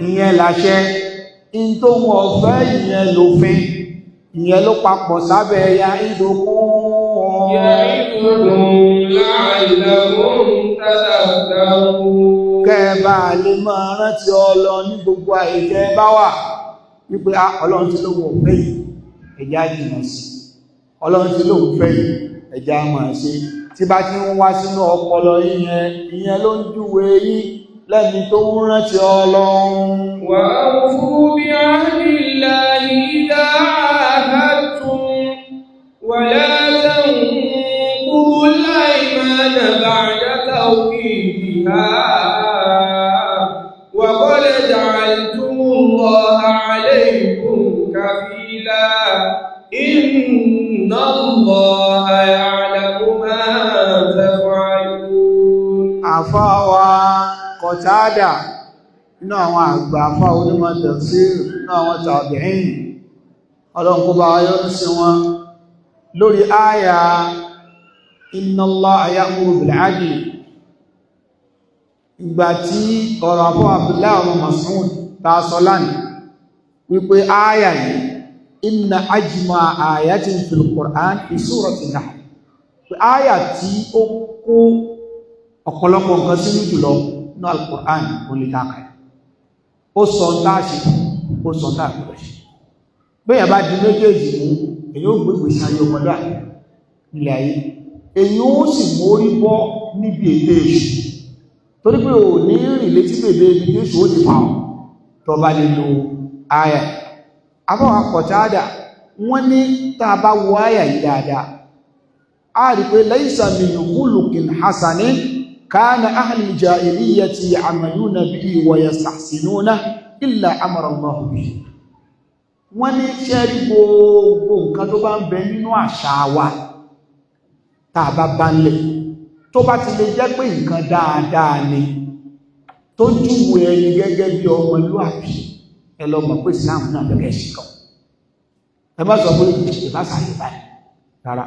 ìyẹn láṣẹ in tó ń ọ̀fẹ́ ìyẹn lòfin ìyẹn ló papọ̀ sábẹ́ ya'idukum la'allakum tadhakkarun kẹ́ẹ̀bá lè máa rántí Ọlọ́run ní gbogbo àìjẹ́ bá wà wípé Ọlọ́run tí lóhun òfẹ́ yìí ẹjá jìnà sí Ọlọ́run tí lóhun fẹ́ yìí ẹjá máa ṣe tí bá ti ń wá sínú ọpọlọ ìyẹn ló ń júwe yí lẹ́ni tó ń rántí Ọlọ́run. wa awfu bi ahdillahi idha ahadtum wa la tanqudul aymana ba'da tawkidiha وقد جعلتم الله عليكم كفيلا إن الله يعلم ما تفعلون àfáwà Qatada nínú àwọn àgbà àfá onímọ̀ tafsir nínú àwọn tabi'in ọlọ́nkú bá yọ́ sí wọn lórí àyà inna Allaha ya'muru bil 'adli ìgbà tí ọ̀rọ̀ àbọ̀ Abdullahi ọmọ Mas'ud ta sọ lánìí wípé ááyà yìí inna ajma ayatin fil Qur'an fi Suratun Nahl pé ááyà tí ó kó ọ̀pọ̀lọpọ̀ nǹkan sínú jùlọ ní al-Qur'an olùdáka ó sọ ń táàṣì ó sọ ń táàṣì bẹ́yà bá di méjèèjì mú èyí ó gbégbé sáyé ọmọdé ilẹ̀ ayé èyí ó sì mórí bọ́ níbi èdè èṣù torí pé ò ní rìn létí bèbè ibi tí èṣù ó ti fàún tó bá lè lo àyà afọ́wà Qatada wọ́n ní tàà bá wo àyà yìí dáadáa a rí pé laysa min khuluqin hasanin kana ahlul jahiliyyati ya'maluna bihi wa yastahsinuna illa amara Allahu bihi wọ́n ní ṣẹ́rí gbogbo nǹkan tó bá ń bẹ nínú àṣà wa tàà bá ń lẹ̀ tó bá ti lè jẹ́ pé nǹkan dáadáa ni tó júwe ẹni gẹ́gẹ́ bí ọmọlúwàbí ẹ lọ mọ̀ pé Islam náà gẹ́gẹ́ sí kan ẹ bá sọ pé ìbáṣàyè báyìí rárá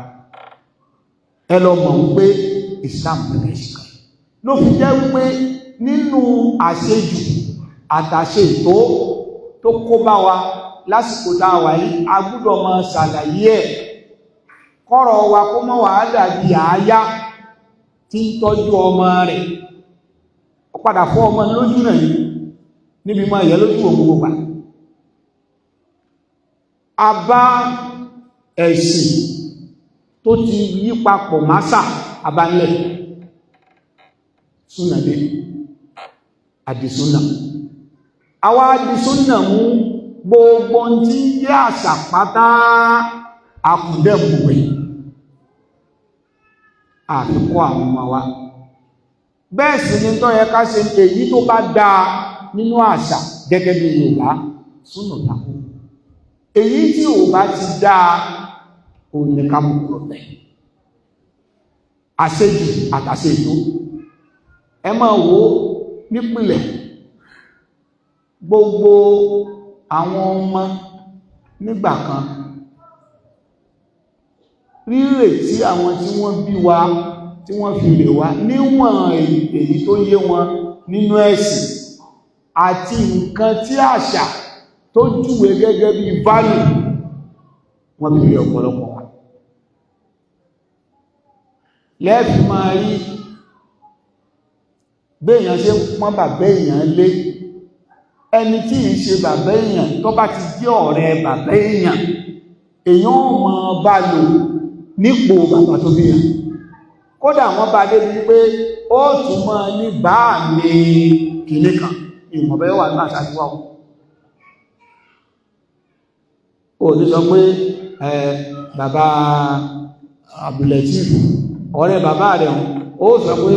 ẹ lọ mọ̀ wípé Islam gẹ́gẹ́ sí kan ló fi jẹ́ wípé nínú àṣejù àtàṣe ètò tó kó bá wa lásìkò tá a wà yìí a gbọ́dọ̀ máa ṣàlàyé ẹ̀ kọ́rọ̀ wa kó mọ́ wàá dàbí àáyá tí ń tọ́jú ọmọ rẹ̀ ó padà fọ́ ọmọ lójú rẹ̀ níbi mọ́ ìyẹ́ lójú ògbogbo gbà a bá ẹ̀sìn tó ti yí papọ̀ másà abánlẹ̀ súnàdé àdìsúnà àwa àdìsúnà mú gbogbo tí yẹ́ àṣà pátá àkùndẹ̀mùwẹ̀ àfikọ́ àwọn ọmọ wa bẹ́ẹ̀ sì ni tó yẹ ká ṣe èyí tó bá dáa nínú àṣà gẹ́gẹ́ bí Yorùbá súnà tako èyí tí ò bá ti dáa ò ní ká mú kúrò bẹ́ẹ̀ àṣejù àtàṣejù ẹ máa wo nípìnlẹ̀ gbogbo àwọn ọmọ nígbà kan rírè tí àwọn tí wọ́n bí wa tí wọ́n fi rè wá níwọ̀n èyí tó yé wọn nínú ẹ̀sìn àti nǹkan tí àṣà tó júwe gẹ́gẹ́ bí value wọ́n fi rè ọ̀pọ̀lọpọ̀ wa lẹ́ẹ̀fì máa rí béèyàn ṣe ń pọ́n bàbá èèyàn lé ẹni tí ì ṣe bàbá èèyàn tó bá ti jẹ́ ọ̀rẹ́ bàbá èèyàn èèyàn mọ̀ bá lò nípò bàbá tó bí yàn kódà wọ́n bá dé bí pé ó tún mọ́ ní bá mi kìlé kan ìmọ̀bẹ́ wà náà ṣàtíwá ó ní sọ pé bàbá Abdulatif ọ̀rẹ́ bàbá rẹ̀ ó sọ pé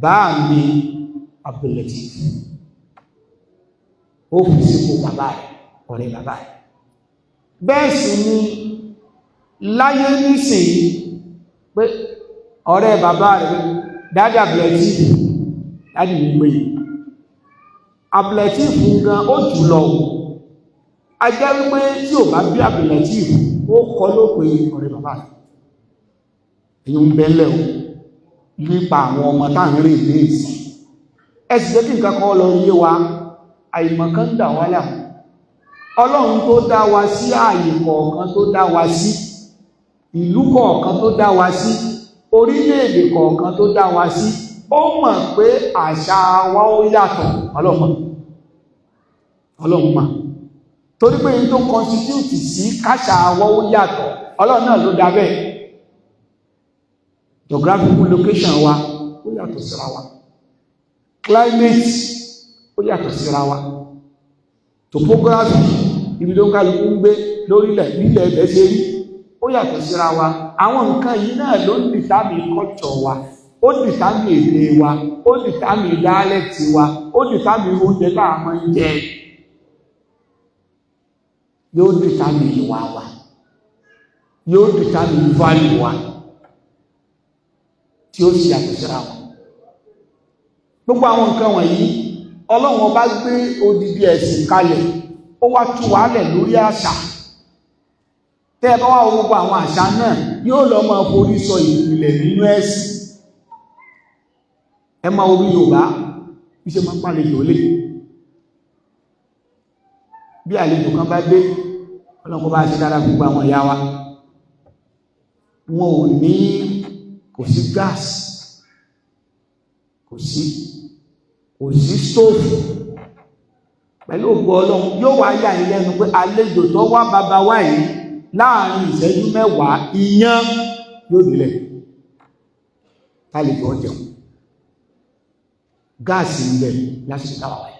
bá mi Abdulatif ó fi sípò bàbá rẹ̀ ọ̀rẹ́ bàbá rẹ̀ bẹ́ẹ̀ sì ni láyé nísìnyí pé ọ̀rẹ́ bàbá rẹ̀ dájà Abdulatif láti ní pé abúlẹ̀tíìfù gan ó jù lọ a jẹ́ wípé tí ò bá bí abúlẹ̀tíìfù ó kọ́ ló pé ọ̀rẹ́ bàbá èyí ń bẹ́lẹ̀ o nípa àwọn ọmọ táàrin rí ní ìsìn ẹ̀sì jẹ́ kí nǹkan kan lọ yé wa àìmọ̀kan dà wá là ọlọ́run tó dá wa sí ààyè kọ̀ọ̀kan tó dá wa sí ìlú kọ̀ọ̀kan tó dá wa sí orílẹ̀-èdè kọ̀ọ̀kan tó dá wa sí ó mọ̀ pé àṣà wa ó yàtọ̀ ọlọ́run mà torí pé ní tó constitute sí káṣà wa ó yàtọ̀ ọlọ́run náà ló dá bẹ́ẹ̀ geographical location wa ó yàtọ̀ síra wa climate ó yàtọ̀ síra wa topography ibi tó ń kálukú ń gbé lórílẹ̀ nílẹ̀ ẹ̀bẹ̀ ṣe rí ó yàtọ̀ síra wa àwọn nǹkan yìí náà ló ń dìtàmì culture wa ó dìtàmì èdè wa ó dìtàmì dialect wa ó dìtàmì oúnjẹ tá a máa ń jẹ yóò dìtàmì ìwà wa yóò dìtàmì value wa tí ó sì yàtọ̀ síra wọn gbogbo àwọn nǹkan wọ̀nyí ọlọ́run ọba gbé odidi ẹ̀sìn kalẹ̀ ó wá tú wa lẹ̀ lórí àṣà tẹ́ ẹ bá wá gbogbo àwọn àṣà náà yóò lọ máa forí sọ ìpìlẹ̀ nínú ẹ̀sìn ẹ máa orí Yorùbá bí ṣe máa ń pàlejò lé bí àlejò kan bá dé ọlọ́run kó bá ṣe dára gbogbo àwọn ìyá wa wọn ò ní kò sí gáàsì kò sí stóòfù pẹ̀lú ògbó ọlọ́run yóò wá yà ní lẹ́nu pé àlejò tó wá bàbá wá yìí láàrin ìṣẹ́jú mẹ́wàá iyán yóò nílẹ̀ tálejò ọjọ́ gáàsì ń bẹ lásìkò táwà wáyé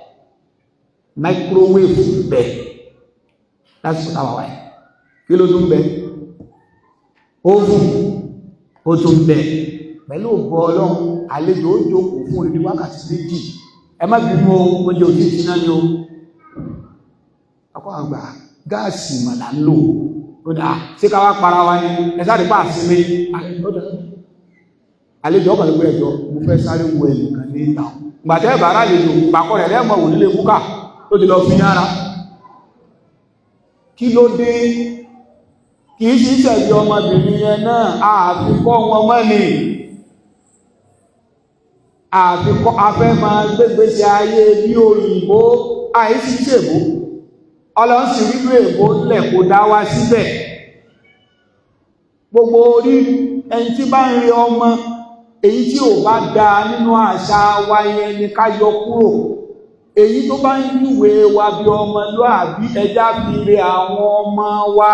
máíkúrówéèfù ń bẹ lásìkò táwà wáyé kí ló tún bẹ óvùn ó tún bẹ pẹ̀lú ògbó ọlọ́run àlejò ó jókòó fún orí wákàtí méjì ẹ má bí mọ́ oúnjẹ òjì ìsiná ni ó akọ́ àgbà gáàsì màlá ń lò ó dá sí ká wá para wa ní ẹ̀sáàdì pàà sí mi àlejò ọkọ̀ lórí ẹjọ́ mo fẹ́ sáré wo ẹnìkan ní ìta gbàtẹ́ ìbára àlejò pàkọ́ rẹ̀ lẹ́mọ̀ wò nílé kúkà tó ti lọ fi yára kí ló dé kì í sí ìṣẹ̀lẹ̀ ọmọbìnrin yẹn náà àfikọ́ wọn mọ́ni àfikọ́ afẹ́ máa gbégbèsè ayé bí òyìnbó àìsí ìṣèbó ọlọ́sìn nínú èbó lẹ̀ kó dá wá síbẹ̀ gbogbo orí ẹni tí bá ń rí ọmọ èyí tí ò bá dá nínú àṣà wa yẹn ni ká yọ kúrò èyí tó bá ń júwe wa bí ọmọlúàbí ẹjá fi rí àwọn ọmọ wa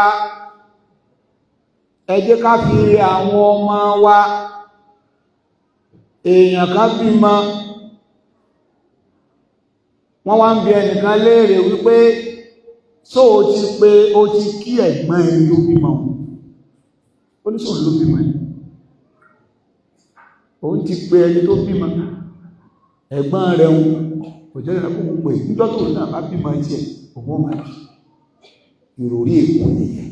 ẹ jẹ́ ká fi rí àwọn ọmọ wa èèyàn kan bímọ wọ́n wá ń bi ẹnìkan léèrè wípé só o ti pé o ti kí ẹ̀gbọ́n ẹni tó bímọ oníṣòwò ló bímọ ẹ̀ òun ti pé ẹni tó bímọ ẹ̀gbọ́n rẹ̀ ń kò jẹ́ ìrẹ́kùn pé níjọ́ tó náà bá bímọ tí ẹ̀ òun máa bí ìròrí èkó nìyẹn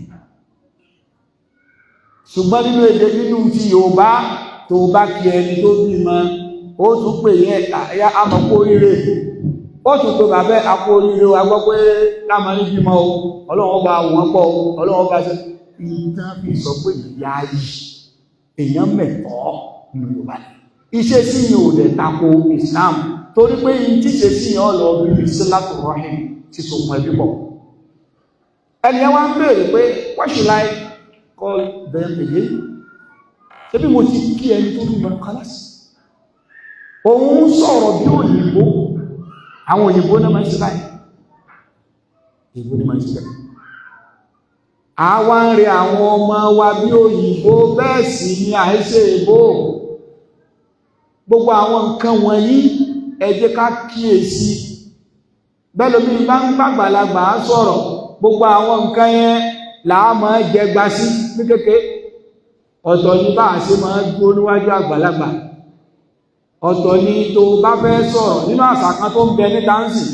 ṣùgbọ́n nínú èdè nínú ti Yorùbá tó bá kí ẹni tó bímọ ó tún pè yẹ àyà àmọ́kó oríire ó tún tó bàbẹ́ àpò oríire wa gbọ́ pé láàmà ní bímọ o ọlọ́run bá wọ́n pọ̀ ọlọ́run bá ṣe ìtàn fi sọ pé ìyá yìí èèyàn mẹ́tọ́ nínú Yorùbá iṣẹ́ sí yìí ò dẹ̀ tako Islam torí pé tí ṣe sí yìí ọlọ́ bí sílátù rahim ti so mọ́ ẹbí pọ̀ ẹni ẹ wá ń béèrè pé what should I call them again ṣé bí mo ti kí ẹni tó bí wọn kálásì òun sọ̀rọ̀ bí òyìnbó àwọn òyìnbó náà máa ń ṣe báyìí òyìnbó ní máa ń ṣe báyìí àwa ń rí àwọn ọmọ wa bí òyìnbó bẹ́ẹ̀ sì ni àìṣe ìbò gbogbo àwọn nǹkan wọ̀nyí ẹ jẹ́ ká kíyèsí bẹ́ẹ̀ lómi bá ń gbàgbàlagbà sọ̀rọ̀ gbogbo àwọn nǹkan yẹn làá máa jẹ gba sí ní kékeré ọ̀tọ̀ ní bá a ṣe máa dúró níwájú àgbàlagbà ọ̀tọ̀ ní tó bá fẹ́ sọ̀rọ̀ nínú àṣà kan tó ń bẹ ní dáńsì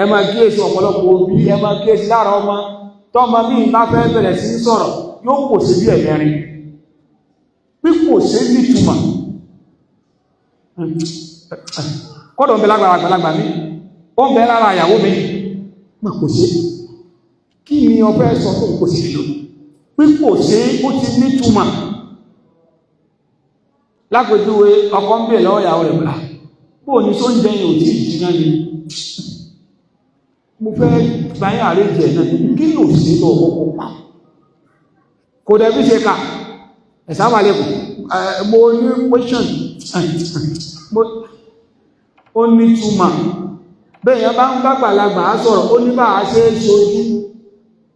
ẹ máa kíyèsí ọ̀pọ̀lọpọ̀ òbí ẹ máa kíyèsí lára ọmọ tọ́mọ bí bá fẹ́ bẹ̀rẹ̀ sí sọ̀rọ̀ yóò pò sí bí ẹ̀mẹ́rin pípò sí nítumọ̀ kọ́dọ̀ ń bẹ lágbára àgbàlagbà mi ó ń bẹ lára ìyàwó mi mà kò ṣe kí ni ọbẹ̀ sọ tó kò sí lò pípò ṣe ó ti nítumọ̀ lápèjúwe ọkọ ń bè lọ́wọ́ ìyàwó rẹ̀ bá bóò ní tó ń jẹ yìí ò tí ìjìnà ni mo fẹ́ báyìí àrẹ́jẹ náà kí lò sí lọ ọkọ̀ pa kò dẹ̀bí ṣe ká ẹ̀sàmà lẹ́kùn mo ní question ó ní túmọ̀ bẹ́yàn bá ń gbàgbàlagbà á sọ̀rọ̀ ó ní bá a ṣe é ṣojú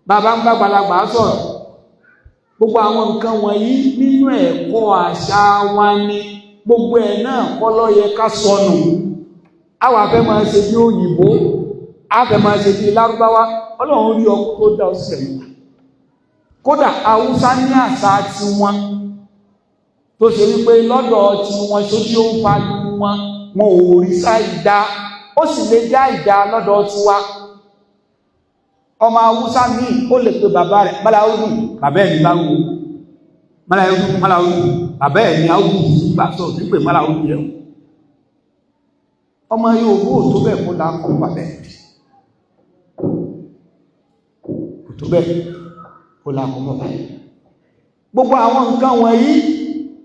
bàbá ń gbàgbàlagbà á sọ̀rọ̀ gbogbo àwọn nǹkan wọ̀nyí nínú ẹ̀kọ́ àṣà wa ni gbogbo ẹ̀ náà kọ́ ló yẹ ká sọnù àwọn afẹ́ máa ṣe bí òyìnbó afẹ́ máa ṣe bí lárúbáwá ọlọ́run rí ọkọ̀ tó dá ọsẹ̀ yìí kódà haúsá ní àṣà tiwọn tó ṣe wípé lọ́dọ̀ tiwọn sójú ó ń fa wọn ò rí sá ìdá ó sì lè já ìdá lọ́dọ̀ tiwa ọmọ haúsá míì ó lè pe bàbá rẹ̀ máláwùrù bàbá ẹ̀ ní báwo máláwùrù bàbá ẹ̀ ní áwùrù nígbà tó nígbè máláwùrù yẹn ọmọ Yorùbá ò tó bẹ́ẹ̀ kó lákọ̀ bàbá ẹ̀ kò tó bẹ́ẹ̀ kó lákọ̀ bàbá ẹ̀ gbogbo àwọn nǹkan wọ̀nyí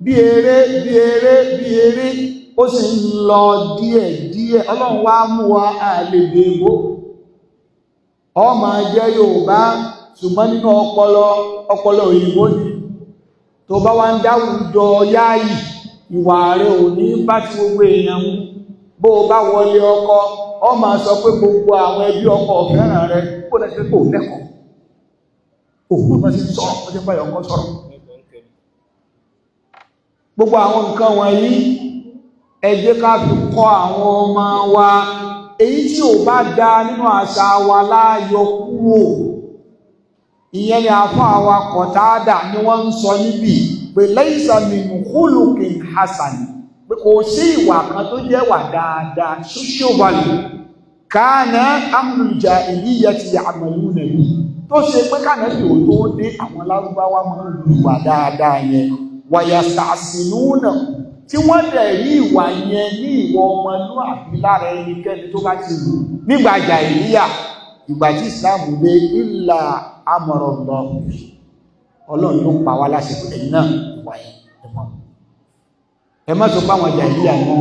bí eré ó sì ń lọ díẹ̀ Ọlọ́run wá mú wa àlèdè ìbò ọmọ jẹ́ Yorùbá ṣùgbọ́n nínú ọpọlọ òyìnbó ni tó bá wá ń dáwùjọ yáàyì ìwà rẹ̀ ò ní bá ti gbogbo èèyàn mú bó bá wọlé ọkọ ọmọ sọ pé gbogbo àwọn ẹbí ọkọ fẹ́ràn rẹ̀ kó lẹ́sẹ̀ kó lẹ́kọ̀ọ́ òun bá ti sọ̀rọ̀ ó ti báyọ̀ ọkọ sọ̀rọ̀ gbogbo àwọn nǹkan wọ̀nyí ẹ jẹ́ ká fi kọ́ àwọn ọmọ wa èyí tí ò bá dá nínú àṣà wa láàyọ kúrò ìyẹn ni àfáà wa Kọ̀tádà ni wọ́n ń sọ níbi pé laysa min khuluqin hasan pé kò sí ìwà kan tó jẹ́ wà dáadáa social value kana ahlul jahiliyyati ya'maluna bihi tó ṣe pé kànáàbì ò tó dé àwọn lárúbáwá máa ń lu ìwà dáadáa yẹn wa yasta'sinuna tí wọ́n dẹ̀ rí ìwà yẹn ní ìwọ ọmọlúwàbí lára ẹnikẹ́ni tó bá ti rù nígbà jàhílíyà ìgbà tí ìsìláàmù dé ìlà amọ̀rọ̀lọ́ ọlọ́run ló pa wá láṣẹ ẹ̀yìn náà ìwà yẹn ẹ má sọ páwọn jàhílíyà náà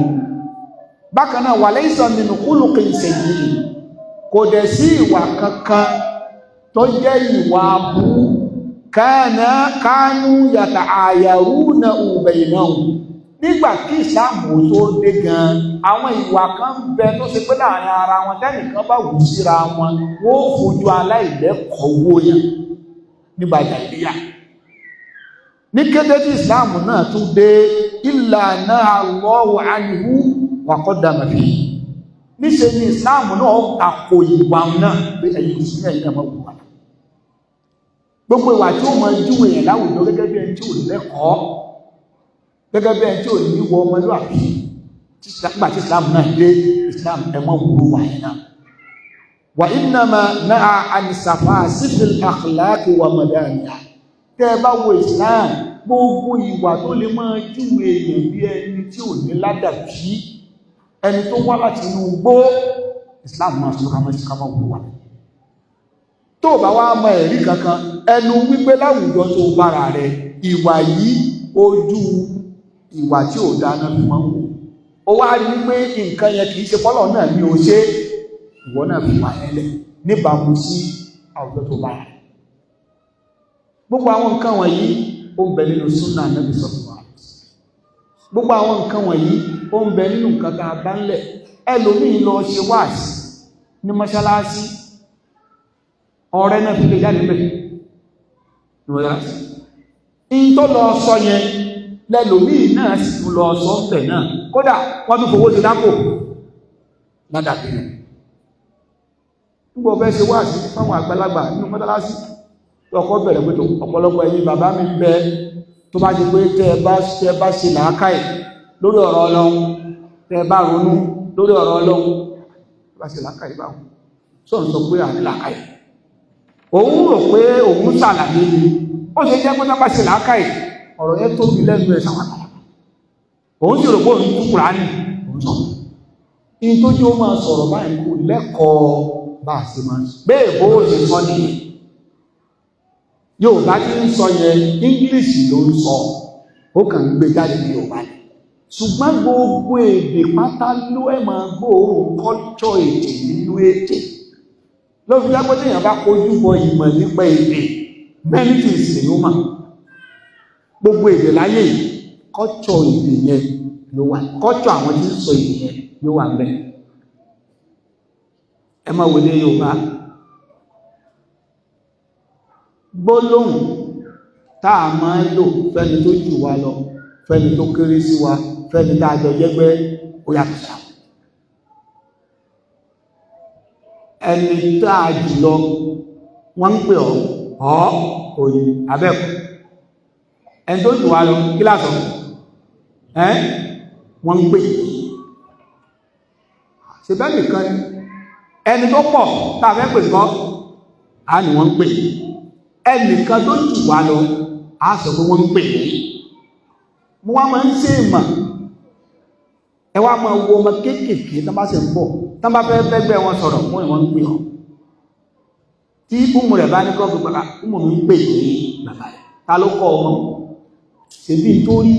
bákan náà wà laysa min khuluqin sayyi kò dẹ̀ sí ìwà kankan tó jẹ́ ìwà abú kánú yata'ayaruna baynahum nígbà tí ìsìláàmù tó dé gan àwọn ìwà kan ń bẹ tó ṣe pé láàrin ara wọn tẹ́nìkan bá wù síra wọn wọ́n ó fojú aláìlẹ́kọ̀ọ́ wó yẹn nígbà jàhílíyà ní kété tí ìsìláàmù náà tún dé illa naha Allahu anhu wa qaddama fihi níṣe ni ìsìláàmù náà tako ìwà náà pé ẹ̀yìn ìsìnkú ẹ̀yìn náà máa wù wá gbogbo ìwà tí ó mọ júwe yẹn láwùjọ gẹ́gẹ́ bí ẹni tí ò lẹ́kọ̀ọ́ gẹ́gẹ́ bí ẹni tí ò ní wọ ọmọlúwàbí nígbà tí islam náà dé islam ẹmọ́ wúrú wà yẹn náà wà innama naha an safasifil akhlaqi wa madaniha tẹ́ bá wo islam gbogbo ìwà tó lè máa júwe èèyàn bí ẹni tí ò ní ládàbí ẹni tó wá láti inú gbó islam máa sọ ká máa wúrú wà tó bá wá mọ ẹ̀rí kankan ẹnu wípé láwùjọ tó bára rẹ̀ ìwà yìí ojú ìwà tí ò dáná fi máa ń wò ó wá rí wípé nǹkan yẹn kìí ṣe pọ́lọ̀ náà ní o ṣe ìwọ náà fi wà ẹlẹ̀ níbàmú sí àwùjọ tó bá rẹ̀ gbogbo àwọn nǹkan wọ̀nyí ó ń bẹ nínú Sunnah Nabi sallallahu alaihi wasallam gbogbo àwọn nǹkan wọ̀nyí ó ń bẹ nínú nǹkan tá a bá ń lẹ̀ ẹlòmíì lọ ṣe wáàsí ní mọ́ṣáláṣí ọ̀rẹ́ náà fi lè jáde mẹ́ in tó lọ sọ yẹn lẹ́lòmíì náà sì tún lọ sọ tẹ̀ náà kódà wọ́n tún fowó sí lápò ládàbí rẹ̀ nígbà ọ̀fẹ́ ṣe wá sí fáwọn àgbàlagbà nínú mọ́tálásí ọkọ̀ bẹ̀rẹ̀ pé ọ̀pọ̀lọpọ̀ ẹ̀yin bàbá mi bẹ tó bá ṣe pé tẹ́ bá ṣe làákàyè lórí ọ̀rọ̀ Ọlọ́run tẹ́ bá ronú lórí ọ̀rọ̀ Ọlọ́run bá ṣe làákàyè báwọn sọ̀rọ̀ sọ pé àní làákàyè òun rò pé òun ṣàlàyé ni ó ṣe jẹ́ pé tẹ́ bá ṣe làákàyè ọ̀rọ̀ yẹn tóbi lẹ́nu ẹ̀ sàwọn àgbàlagbà òun sì rò pé òun tún Kùránì òun sọ in tó jẹ́ ó máa sọ̀rọ̀ báyìí kò lẹ́kọ̀ọ́ bá a ṣe máa bẹ́ẹ̀ bó ṣe sọ nìyẹn yóò bá ti ń sọ yẹn English ló ń sọ ó kàn ń gbé jáde ní Yorùbá ni ṣùgbọ́n gbogbo èdè pátá ló ẹ̀ máa gbóòórùn culture èdè nínú èdè ló fi jágbé téèyàn bá kojú bọ ìmọ̀ nípa èdè many things lè yóò mà gbogbo èdè láyé culture èdè yẹn ló wà culture àwọn tí ń sọ èdè yẹn ló wà bẹ́ẹ̀ ẹ máa wọlé Yorùbá gbólóhùn tá a máa lò fẹ́ni tó jù wá lọ fẹ́ni tó kéré sí wa fẹ́ni tá a jọ jẹ́gbẹ́ ó yàtọ̀ sáà ẹni tá a jù lọ wọ́n ń pè ọ́ òyì abẹ́kù ẹni tó jù wá lọ kí lásọ wọ́n ń pè ṣe bẹ́ẹ̀ nìkan ẹni tó pọ̀ tá a fẹ́ pè kọ́ á ní wọ́n ń pè ẹnìkan tó jù wá lọ á sọ pé wọ́n ń pè mo wá máa ń ṣe ìmọ̀ ẹ wá máa wo ọmọ kéékèèké tó bá ṣe ń bọ̀ tó bá fẹ́ bẹ́gbẹ́ wọn sọ̀rọ̀ fún ìwọ̀n ń pè ọ́ tí ìmú rẹ̀ bá ní kọ́ fi pàdà ìmú mi ń pè ní bàbá rẹ̀ ta ló kọ́ ọmọ ṣe bí nítorí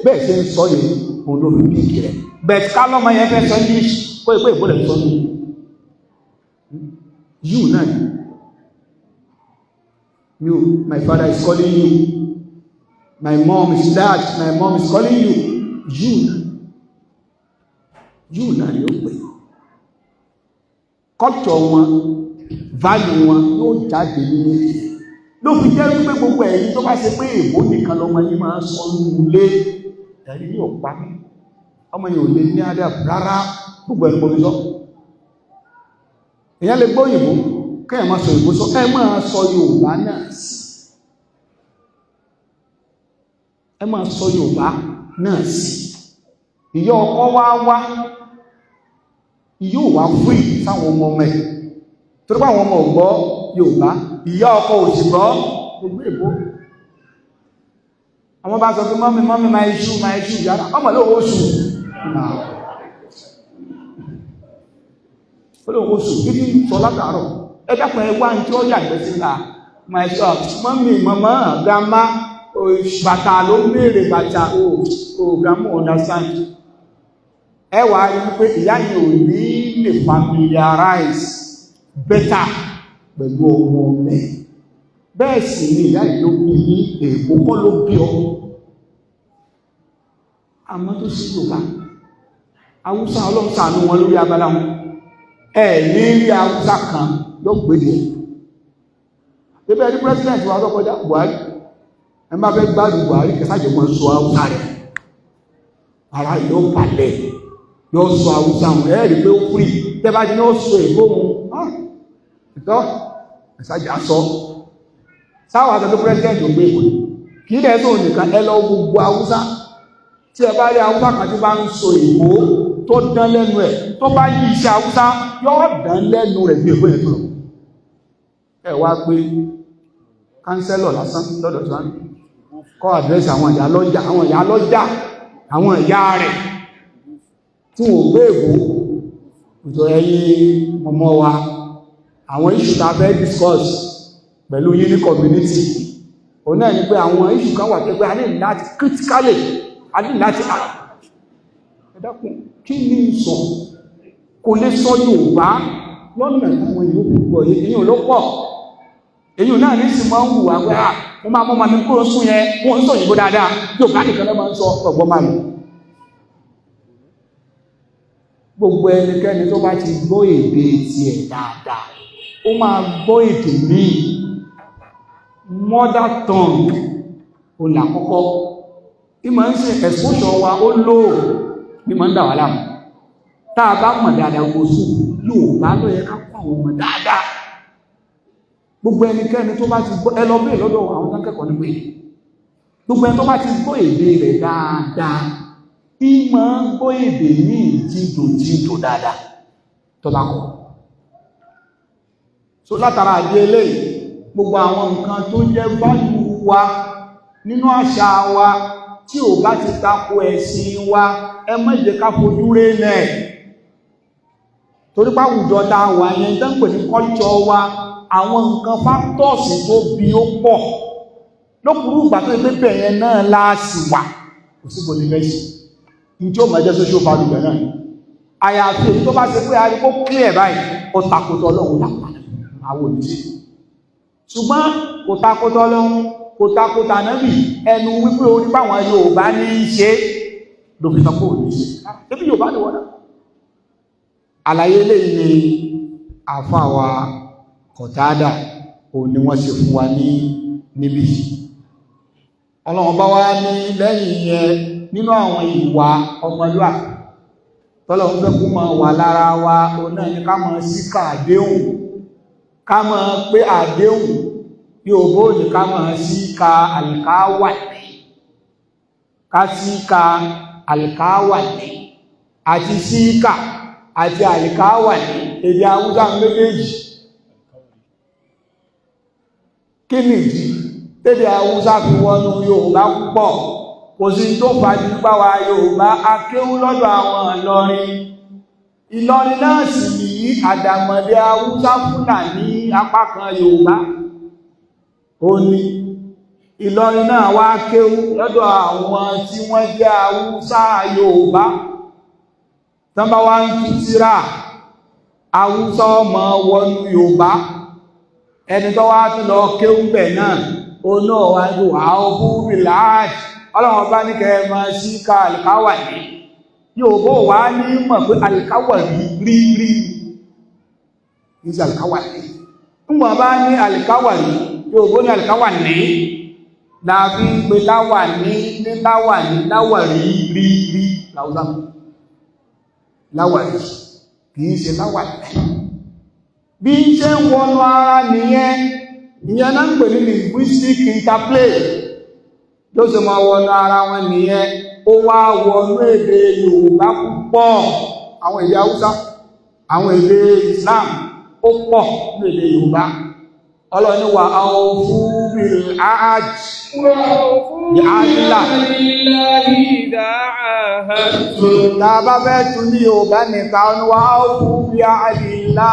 bẹ́ẹ̀ ṣe ń sọ yìí òun ló fi bí ìkì rẹ̀ bẹ́ẹ̀ ká lọ́mọ yẹn fẹ́ sọ English kó ìpé ìbólẹ̀ sọ ní you náà you my father is calling you my mom is dad my mom is calling you náà ni ó pè culture wọn value wọn yóò jáde nínú ló fi jẹ́ wípé gbogbo ẹ̀yìn tó bá ṣe pé èbó nìkan lọmọ yìí máa ń sọ nílé ẹ̀rí yóò pa mí ọmọ yìí ò lè ní adá rárá gbogbo ẹ̀kọ́ mi sọ èyàn lè gbọ́ òyìnbó kẹ́yàn máa sọ òyìnbó sọ ẹ máa sọ Yorùbá náà sí ẹ máa sọ Yorùbá náà sí ìyá ọkọ wá yóò wá fún ìsáwọn ọmọ mẹ́ torí pé àwọn ọmọ ọgbọ́ Yorùbá ìyá ọkọ òṣìgbọ́ gbogbo èbó àwọn bá sọ pé mọ́mí máa iṣu yára ọmọ lóòwò oṣù olóòwò oṣù títí sọ látàárọ̀ ẹgbẹ́pọ̀ ẹwà tí ó yàgbẹ́ sí ńlá my shop mọ́mí mọ́mọ́ grandma bàtà ló mèrè bàtà grandma understand ẹwà rí wípé ìyá yìí ò ní lè familiarize better pẹ̀lú ọmọ mẹ́ bẹ́ẹ̀ sì ni ìyá yìí ló bí ní èèbó kọ́ ló bí ọ àmọ́ tó sí Yorùbá Haúsá ọlọ́sàánú wọn lórí abala wọn ní rí Haúsá kan yóò gbèdè ẹgbẹ́ ní president wa tó kọjá Buhari ẹ má fẹ́ gbádùn Buhari kẹsàjẹ́ wọn sọ Haúsá rẹ̀ ara yóò balẹ̀ yóò sọ Haúsá wọn ẹ̀rí pé ó fúri tẹ́bá jí ní ó sọ èbó wọn ìtọ́ ẹ̀sàjẹ́ asọ́ sáwọn àtọ́tọ́ president ò gbé ìwé kìí lẹ́ tó nìkan ẹ lọ gbogbo Haúsá tí ẹ bá rí Haúsá kan tí bá ń sọ èbó tó dán lẹ́nu ẹ̀ tó bá yí iṣẹ́ Haúsá yóò dán lẹ́nu rẹ̀ bí èbó ẹ̀tọ́ ẹ wá pé kánsẹ́lọ̀ lásán lọ́dọ̀ tó wọ́n kọ́ àdírẹ́sì àwọn ìyá lọ́jà àwọn ìyá rẹ̀ tí wọ́n gbé èbó ìjọ ẹ̀yìn ọmọ wa àwọn issue tá fẹ́ discuss pẹ̀lú yín ní community òun náà ni pé àwọn issue kan wà pé a ní láti critically a ní láti ẹ̀dàkùn kí ní sọ kò lè sọ Yorùbá lọ́nà àwọn ìlú púpọ̀ èyí ló pọ̀ èyí náà ní sí máa ń wù àwẹ́ wọ́n máa mọ́ ma ní kúrò sún yẹn wọ́n ń sọ òyìnbó dáadáa Yorùbá nìkan lọ́ máa ń sọ ọgbọ́n máa lò gbogbo ẹnikẹ́ni tó bá ti gbọ́ èdè tiẹ̀ dáadáa ó máa gbọ́ èdè míì mother tongue ó là kọ́kọ́ ìmọ̀ ń ṣe exposure wa ó lò ní mọ̀ ń dà wà láàmú tá a bá mọ̀ dáadáa oṣù Yorùbá ló yẹ ká kọ́ àwọn ọmọ dáadáa gbogbo ẹnikẹ́ni tó bá ti gbọ́ ẹ lọ bẹ́ẹ̀ lọ́dọ̀ àwọn akẹ́kọ̀ọ́ nípa èdè gbogbo ẹni tó bá ti gbọ́ èdè rẹ̀ dáadáa ìmọ̀ ń gbọ́ èdè ní jíndò dáadáa tó bá kọ́ so látara àdé eléyìí gbogbo àwọn nǹkan tó jẹ́ báyìí wa nínú àṣà wa tí ò bá ti tako ẹ̀sìn wa ẹ má jẹ́ ká fojú rẹ̀ torí pé àwùjọ tá a wà yẹn tó ń pè ní culture wa àwọn nǹkan factors tó bí ó pọ̀ lókùrú ìgbà tó gbé bẹ̀yẹn náà láàsì wà kò sí bòlí mẹ́sì ní tí ó mọ̀ jẹ́ social value bẹ̀ náà àyàfi èyí tó bá ṣe pé arígbó clear báyìí ó takòtò ọlọ́run lápá àwọn òníṣẹ́ ṣùgbọ́n kò takòtò ọlọ́run kò takòtò ànábì ẹnu wípé orí báwọn Yorùbá ní í ṣe lóbi sọ pé òníṣẹ́ ẹbí Yorùbá ni wọ́n náà àlàyé eléyìí ni àfáà Kọ̀tádà òun ni wọ́n ṣe fún wa níbí ọlọ́run bá wá ní lẹ́yìn yẹn nínú àwọn ìwà ọmọlúwàbí tọ́lọ́run fẹ́ kó máa wà lára wa òun náà ni ká máa síkà àdéhùn ká máa pé àdéhùn Yorùbá ò ní ká máa síkà àlìkáwàdì ká síkà àlìkáwàdì àti síkà àti àlìkáwàdì èdè Haúsá méjèèjì kí nìdí tẹ́lẹ̀ Haúsá fi wọnú Yorùbá púpọ̀ kò sí tó fàájú páwa Yorùbá akéwú lọ́dọ̀ àwọn Ìlọrin náà sì ní àdàmọ̀dé Haúsá Fúlàní apá kan Yorùbá ó ní Ìlọrin náà wá kéwú lọ́dọ̀ àwọn tí wọ́n jẹ́ Haúsá Yorùbá tán bá wá ń tú tírà Haúsá ọmọ wọnú Yorùbá ẹni tó wá tún lọ kéwú bẹ̀ náà oná wájú àwọ̀búrú láàájì ọlọ́wọ́n bá ní kẹrẹmọ sí ká alìkáwà ní yóò bó wá ní mọ̀ pé alìkáwà rí ní alìkáwà ní ńgbọ̀n bá ní alìkáwà ní yóò bó ní alìkáwà ní láàbí pé láwà ní láwà rí láwà rí kìí ṣe láwà ní bí ń ṣe ń wọnú ara nìyẹn ìyẹn náà ń pè ní linguistic interplay ló ṣe máa wọnú ara wọn nìyẹn ó wá wọnú èdè Yorùbá púpọ̀ àwọn èdè Haúsá àwọn èdè Islam ó pọ̀ ní èdè Yorùbá ọlọ́ni wà áwọn fún bil ahad yàálà tàbá fẹ́ tún ní Yorùbá nìkan wà áwọn fún bí àdìlá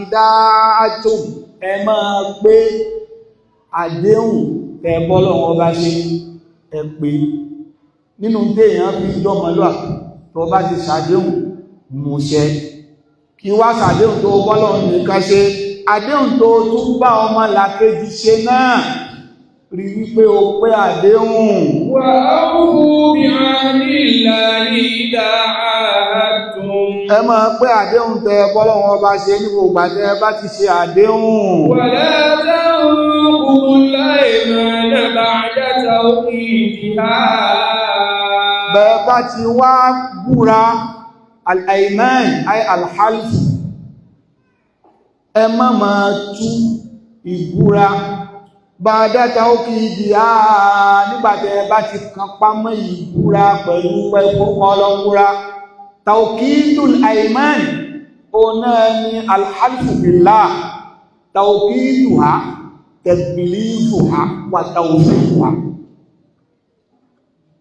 ìdáàtùm ẹ máa pé àdéhùn tẹ́bọ́lọ̀ wọn bá ṣe ẹ pé nínú téèyàn fi jọmọlúwàbí tó bá ti ṣàdéhùn múṣẹ kí wá ṣàdéhùn tó bọ́lọ̀ nìkan ṣe àdéhùn tó tún bá ọmọ làkejì ṣe náà rí wípé o pé àdéhùn wà áwùú bí àdìlá ìdáàtùm ẹ máa pé àdéhùn tẹ bọ́lọ̀ wọn bá ṣe ní gbogbo àtẹ bá ti ṣe àdéhùn wà látàkùn láìmọ̀ ba'da tawkidiha bẹ́ẹ̀ bá ti wá búra al-ayman ay al-half ẹ má máa tú ìbúra ba'da tawkidiha nígbàtẹ́ bá ti kan pámọ́ ìbúra pẹ̀lú ọlọ́múra tawkidul ayman ọ̀nà ni alhalfu billah tawkiduha tadbilifuha wa tawfiquha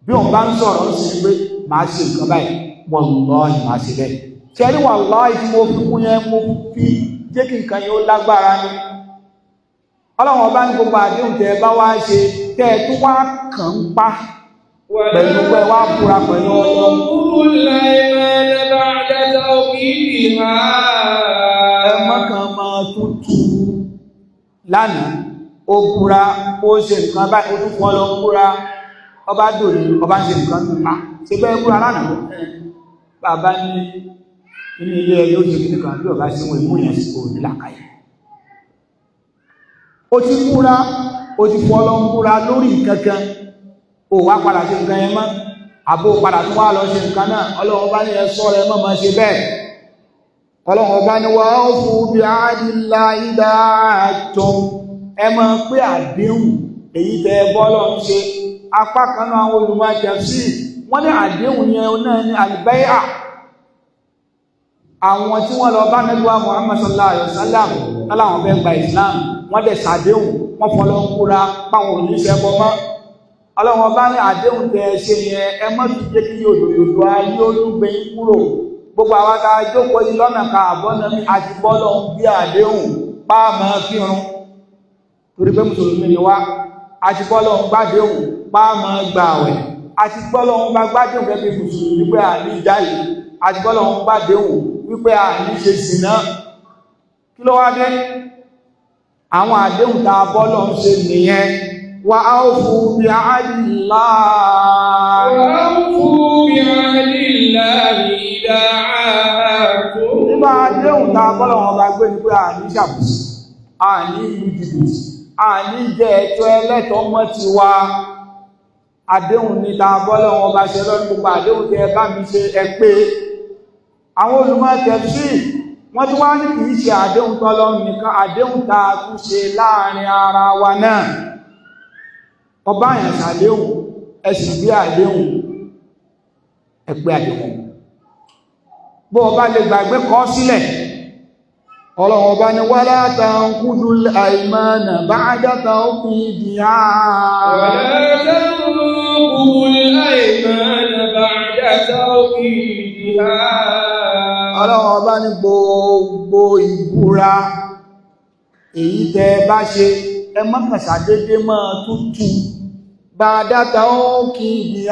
bí wọ́n bá ń sọ̀rọ̀ sí pé máa ṣe nǹkan báyìí wallahi máa ṣe bẹ́ẹ̀ ṣẹ́rí wallahi tí mo fi kún yẹn mo fi jẹ́ kí nǹkan yóò lágbára ní ọlọ́wọ́n bá ní gbogbo àdéhùn tẹ́ bá wá ṣe tẹ́ tó wá kàn ń pa pẹ̀lú pé wá búra pẹ̀lú ọlọ́run ẹmọ́kàn máa tútù lánàá ó búra ó ṣe nǹkan báyìí ó tún fọ́ lọ búra ọba dòní ọba ń ṣe nǹkan nípa ṣe bẹ́ẹ̀ búra lánàá bàbá ní inú ilé ẹyẹ ó ṣe kí nìkan bí ọba ṣe wọn ìmú yẹn sí òní làkàyè ó ti búra ó ti fọ́ lọ búra lórí nǹkan kan ó wá padà ṣe nǹkan yẹn mọ́ àbó padà tún wá lọ ṣe nǹkan náà ọlọ́run bá ní ẹ̀ṣọ́ rẹ̀ mọ́ máa ṣe bẹ́ẹ̀ ọlọ́run bá ní wà ó fún bí àdìlá ìdáàtọ̀ ẹ máa pé àdéhùn èyí tẹ bọ́lọ̀ ń ṣe apá kan náà àwọn olùmọ̀ tafsir wọ́n ní àdéhùn yẹn náà ní àlùbáyà àwọn tí wọ́n lọ bá nẹ́gbà Muhammad sallallahu alaihi wasallam láwọn fẹ́ gba Islam wọ́n dẹ̀ ṣàdéhùn wọ́n fọlọ́ ń kúra páwọn oníṣẹ́ bọ́ mọ́ ọlọ́wọ́n bá ní àdéhùn tẹ́ ṣe yẹn ẹ má tún jẹ́ kí yòdòyòdò ayé olúgbé kúrò gbogbo àwọn tá a jókòó yìí lọ́nà ká àbọ́nà mi àti bọ́lọ̀ ń bí àdéhùn páàmà kírun torí pé mùsùlùmí ni wá àti bọ́lọ̀ ń gbádéhùn páàmà gbààwẹ̀ àti bọ́lọ̀ ń bá gbádéhùn gẹ́gẹ́ bí mùsùlùmí wípé àní ìjáyìí àti bọ́lọ̀ ń gbádéhùn wípé àní ṣe sìná kí ló wá dé àwọn àdéhùn tá a bọ́lọ̀ ń ṣe nìyẹn wà á fún bí àdìlá nígbà àdéhùn tá a bọ́lọ̀ wọn bá gbé ní pé àní ṣàbùsì àní ìlú jìbìtì àní jẹ ẹ̀tọ́ ẹlẹ́tọ́ mọ́ ti wá àdéhùn ní tá a bọ́lọ̀ wọn bá ṣe lọ́dún gbogbo àdéhùn tẹ bá mi ṣe ẹ pé àwọn olùmọ̀ tẹ̀sí wọ́n tún wá ní kìí ṣe àdéhùn tọ́lọ́run nìkan àdéhùn tá a tún ṣe láàrin ara wa náà ọba àyàn ṣàdéhùn ẹ̀sìn bí àdéhùn ẹ̀pẹ́ àdéhùn bó ọba lè gbàgbé kọ sílẹ̀ ọlọ́run ọba ni wala tanqudul aymana ba'da tawqidiha wala tanqudul aymana ba'da tawqidiha ọlọ́run ọba ní gbogbo ìbúra èyí tẹ́ bá ṣe ẹ má kàn ṣàdédé máa tútù bá dáta ó kí ibi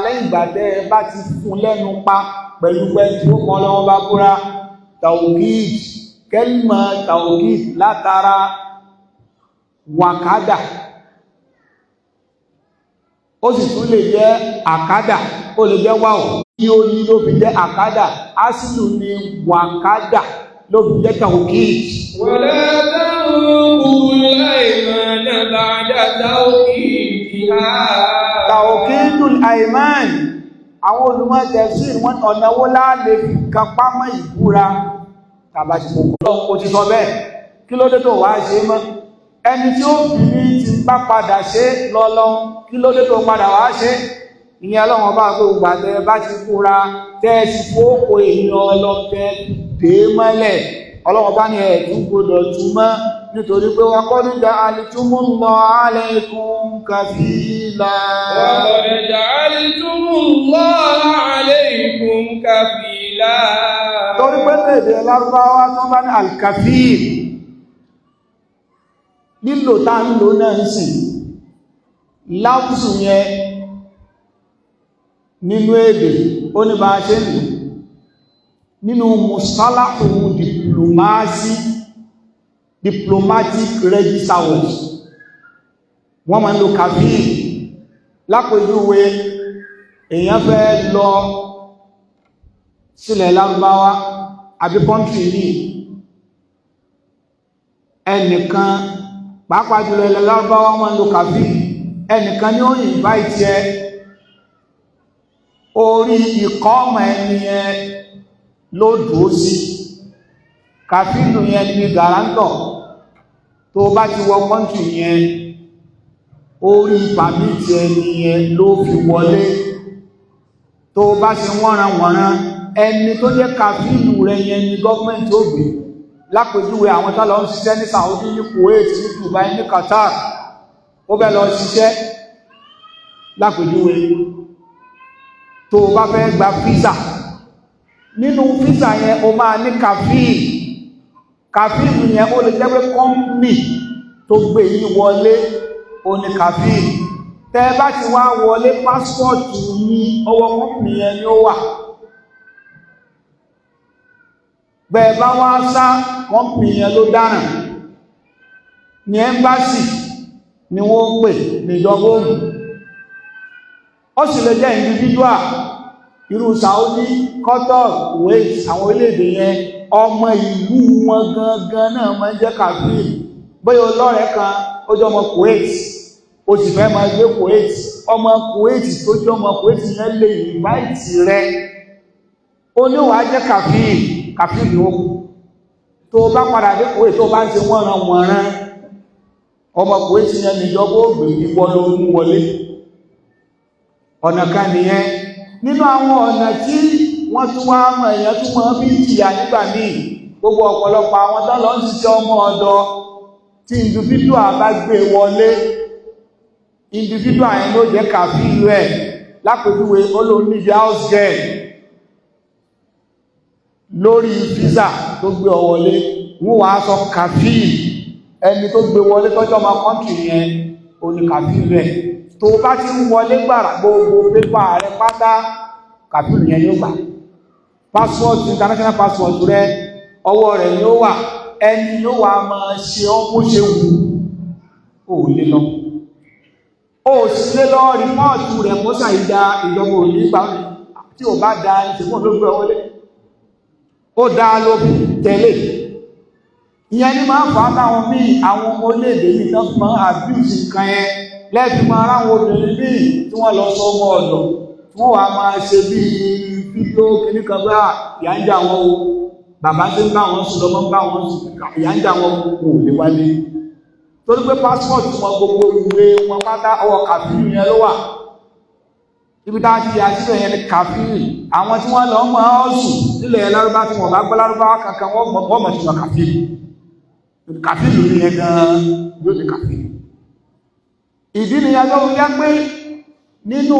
lẹ́yìn ìgbà tẹ́ bá ti fún lẹ́nu pa pẹ̀lú pẹ̀lú tí ó kọ́ lọ́wọ́ bá búra tawkid kẹ́lìmọ̀ tawkid látara wàkádà ó sì tún lè jẹ́ àkádà ó lè jẹ́ wáwọ̀ tí ó yí ló fi jẹ́ àkádà asìlù ni wàkádà ló fi jẹ́ tawkid. wala tanqudul aymana ba'da tawqidiha. Tawqidul ayman àwọn olùmọ̀ tafsir wọn ọ̀nà wo láàlè fi kan pámọ́ ìbúra tàbá ti fòkó lọ́wọ́ kò ti sọ bẹ́ẹ̀ kí ló dé tó wá ṣe mọ́ ẹni tí ó bí ní ti bá padà ṣe lọ́lọ́ kí ló dé tó padà wá ṣe ìyẹn ọlọ́wọ́n bá gbé ògbà tẹ bá ti búra tẹ́ ti fòkó èèyàn ọlọ́tẹ dé mọ́lẹ̀ ọlọ́wọ́n bá ní ẹ̀dùn gbọdọ̀ túmọ̀ nítorí pé wọ́n kọ́ níjà alitumullaha alaykum kafila. وقد جعلتم الله عليكم كفيلا. torí pé lédè Lárúbáwá tó bá ní alkafil lílò tá ń lò náà ń sìn láwùsù yẹn nínú èdè ó ní bá ṣe lò nínú mustalahu diplomatic register words wọ́n máa ń lo kafil lápèjúwe èèyàn fẹ́ lọ sílẹ̀ Lárúbáwá àbí kọ́ntì yìí ẹnìkan pàápàá jùlọ ilẹ̀ Lárúbáwá wọ́n ń lo kafil ẹnìkan ní ó invite ẹ orí ikọ́ ọmọ ẹni yẹn ló dúró sí kàfíìlù yẹn ní gàrántọ̀ tó bá ti wọ kọ́ntì yẹn orí pàmìtì ẹni yẹn ló fi wọlé tó bá ṣe wọ́nranwọ̀nran ẹni tó jẹ́ kàfíìlù rẹ̀ yẹn ní gọ́ọ̀mẹ́ntì ó gbé lápèjúwe àwọn tó lọ ń ṣiṣẹ́ ní Saudi ní Kuwait ní Dubai ní Qatar ó bẹ́ lọ ṣiṣẹ́ lápèjúwe tó bá fẹ́ gba físà nínú físà yẹn o máa ní kàfíìlù yẹn ó lè jẹ́ pé kọ́mpì tó gbé yí wọlé o ní kàfíìlù tẹ́ bá ti wá wọlé pásítọ̀tù ní ọwọ́ kọ́mpì yẹn ni ó wà bẹ́ẹ̀ bá wá sá kọ́mpì yẹn ló dáràn ní ẹ́mbásì ni wọ́n pè níjọba ògùn ó sì lè jẹ́ individual irú Saudi Qatar Kuwait àwọn orílẹ̀-èdè yẹn ọmọ ìlú wọn gangan náà máa ń jẹ́ kàfíìl bóyá olóòrẹ́ kan ó jẹ́ ọmọ Kuwait ó sì fẹ́ máa gbé Kuwait ọmọ Kuwait tó jẹ́ ọmọ Kuwait yẹn lè invite rẹ ó ní wàá jẹ́ kàfíìl yòókù tó bá padà dé Kuwait tó bá ń ṣe wọ́nranwọ̀nran ọmọ Kuwait yẹn níjọba ó gbé ìwọ ló mú wọlé ọ̀nà kan nìyẹn nínú àwọn ọ̀nà tí wọ́n tún wá mọ̀ èèyàn tún mọ́ bí jìyà nígbà míì gbogbo ọ̀pọ̀lọpọ̀ àwọn tó lọ ń ṣiṣẹ́ ọmọ ọ̀dọ̀ tí individual bá gbé wọlé individual yẹn ló jẹ́ kàfíìlú ẹ̀ lápèjúwe olóníbi house girl lórí físà tó gbé ọ wọlé wọ́n wá sọ kàfíì ẹni tó gbé wọlé tọ́jọ́ ma kọ́ntì yẹn ó ní kàfíì rẹ̀ tó bá ti ń wọlé gbàrà gbogbo pépà rẹ̀ pátá kàfíì yẹn yóò gbà passport international passport rẹ̀ ọwọ́ rẹ̀ ni ó wà ẹni yóò wá máa ṣe ọ́ bó ṣe wù ó lè lọ ó sì lè lọ rìpọ́ọ̀tù rẹ̀ kó ṣàìdá ìjọba òní gbà tí ò bá da ìṣẹ́gbọ́n ló gbé wọlé ó dá lóbi tẹ́lẹ̀ ìyẹn ní máa ń fà á táwọn míì àwọn ọmọ orílẹ̀-èdè yìí tán fi máa àbíùsì nǹkan yẹn lẹ́ẹ̀fì máa ráwọn obìnrin míì tí wọ́n lọ sọ ọmọ ọ̀dọ̀ tí wọ́n wà máa ṣe bí fídíò kìíní kan bá ìyá ń jà wọn o bàbá tó ń bá wọn sùn lọ́mọ ń bá wọn sùn ìyá ń jà wọn kò lè wálé torí pé passport wọn gbogbo ìwé wọn pátá ọwọ́ kàfíìn yẹn ló wà ibi tá a ti yà síbẹ̀ yẹn ni kàfíìn àwọn tí wọ́n lọ mọ́ ọ́ sùn nílẹ̀ lárúbá tí wọ́n bá gbọ́ lárúbá kankan wọ́n mọ̀ sí wọn kàfíìn kàfíìn lórí yẹn gan-an yóò di kàfíìn ìdí nìyẹn tó ń yá pé nínú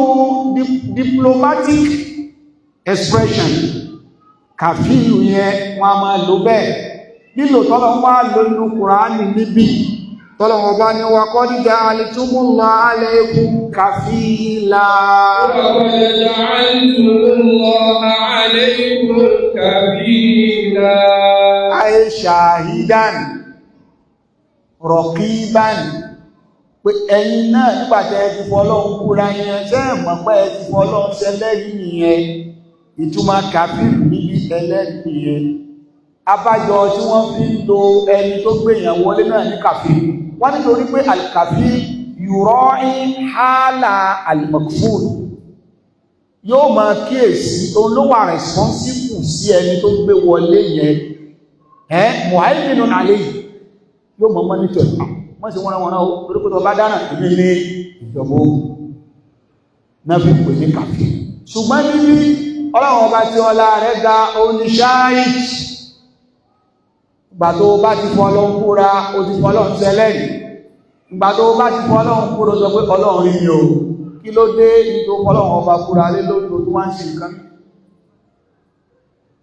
diplomatic expression kàfíìn yẹn wọ́n a máa lò bẹ́ẹ̀ nílò tọ́lọ́ wá lónú Kùránì níbí tọ́lọ́ wọn bá ní wa qad ja'altumullaha alaykum kafila ay shahidan raqiban pé ẹ̀yin náà nígbàtẹ́ ti fọ́lọ́hun kúra yẹn ṣẹ́ mọ̀ pé ẹ ti fọ́lọ́hun ṣẹlẹ́rìí nìyẹn ìtumọ̀ kàfíìn níbi ẹlẹ́rìí nìyẹn abájọ tí wọ́n fi ń lo ẹni tó gbèyàn wọlé náà ní kàfíìn wọ́n nítorí pé alkàfíìn yura'i hálà al-makful yóò máa kíyèsí olówó responsible sí ẹni tó gbé wọlé yẹn muhaiminun alayhi yóò mọ́ mọ́nítọ̀ wọ́n sì wọ́n náà torí pé tó bá dáná ìbí ní ìjọba náà fi pè ní kàfíìn ṣùgbọ́n níbi ọlọ́run ọba tí ọlá rẹ̀ ga oníṣáìt ìgbà tó bá ti fọ́ ọlọ́run kúra ó ti fọ́ ọlọ́run sẹlẹ́rì ìgbà tó bá ti fọ́ ọlọ́run kúra sọ pé ọlọ́run rí ni o kí ló dé ìtò ọlọ́run ọba kúra lé lórí tó wá ń ṣe nǹkan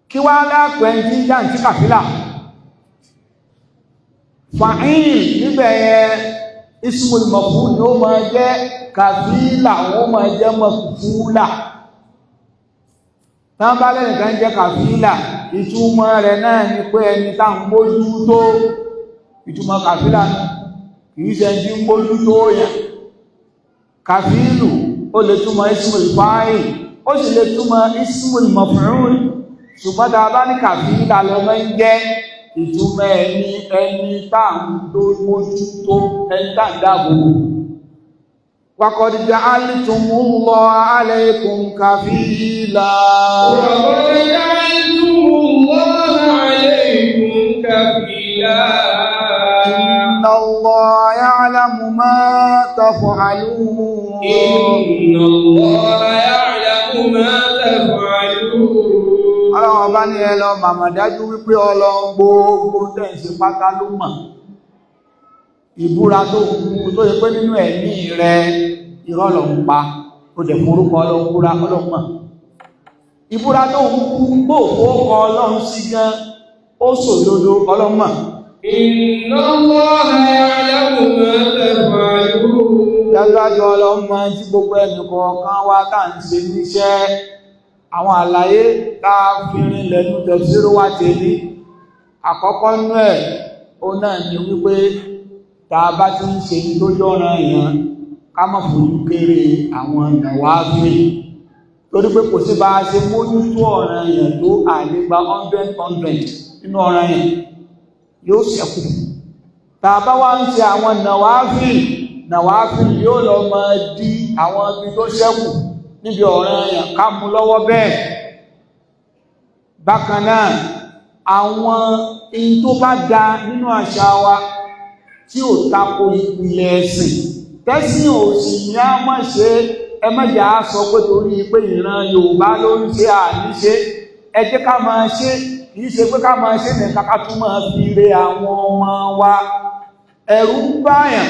kí wá lápẹ́ tí jáǹtí kàfílà fa'il níbẹ̀ yẹn ismul maf'ul ni ó máa jẹ́ kàfílà ó máa jẹ́ maf'ula tán bá lẹ́nì kan jẹ́ kàfílà ìtumọ̀ rẹ̀ náà ni pé ẹni tá ń gbójú tó ìtumọ̀ kàfílà kìí ṣe ẹni tí ń gbójú tó yẹn kàfílù ó lè túmọ̀ ismul fa'il ó sì lè túmọ̀ ismul maf'ul ṣùgbọ́n tá a bá ní kàfílà lọ́mọ ń jẹ́ ìtumọ̀ ẹni tá ń gbójú tó ẹni tá ń dáàbò وقد جعلتم الله عليكم كفيلا وقد جعلتم الله عليكم كفيلا إن الله يعلم ما تفعلون إن الله يعلم ما تفعلون Ọlọ́run ọba ní ẹ lọ màmá dájú wípé Ọlọ́run gbogbo tẹ́ǹsì pátá ló mọ̀ ìbúra tó kú tó yẹ pé nínú ẹ̀mí rẹ irọ́ ló ń pa ó dẹ̀ forúkọ Ọlọ́run búra Ọlọ́run mọ̀ ìbúra tó kú gbòòfó kọ Ọlọ́run sí gan ó sòdodo Ọlọ́run mọ̀. Inna Allaha ya'lamu ma taf'alun. Dájúdájú Ọlọ́run mọ̀ tí gbogbo ẹnì kọ̀ọ̀kan wá tá ń ṣe níṣẹ́ àwọn àlàyé tá fi rinlẹ̀ ní Tafsir wa tèmi àkọ́kọ́ nú ẹ̀ ó náà ní wípé tá bá ti ń ṣe tó jọ́ran èèyàn ká má fojú kéré àwọn nàwáfíì torí pé kò sí bá ṣe mójútó ọ̀ràn èèyàn tó àlégbà 100 nínú ọ̀ràn èèyàn yóò ṣẹ́kù tá bá wá ń ṣe àwọn nàwáfíì yóò lọ máa dí àwọn ibi tó ṣẹ́kù níbi ọ̀ràn èèyàn ká mú lọ́wọ́ bẹ́ẹ̀ bákan náà àwọn in tó bá da nínú àṣà wa tí ò tako ìpìlẹ̀ ẹ̀sìn tẹ́sìn ò sì ní á mọ́ ṣe ẹmẹ́jà sọ pé torí pé ìran Yorùbá ló ń ṣe àníṣe ẹ jẹ́ ká máa ṣe kìí ṣe pé ká máa ṣe nìkan ká tún máa fi re àwọn ọmọ wa ẹ̀rù ń báyàn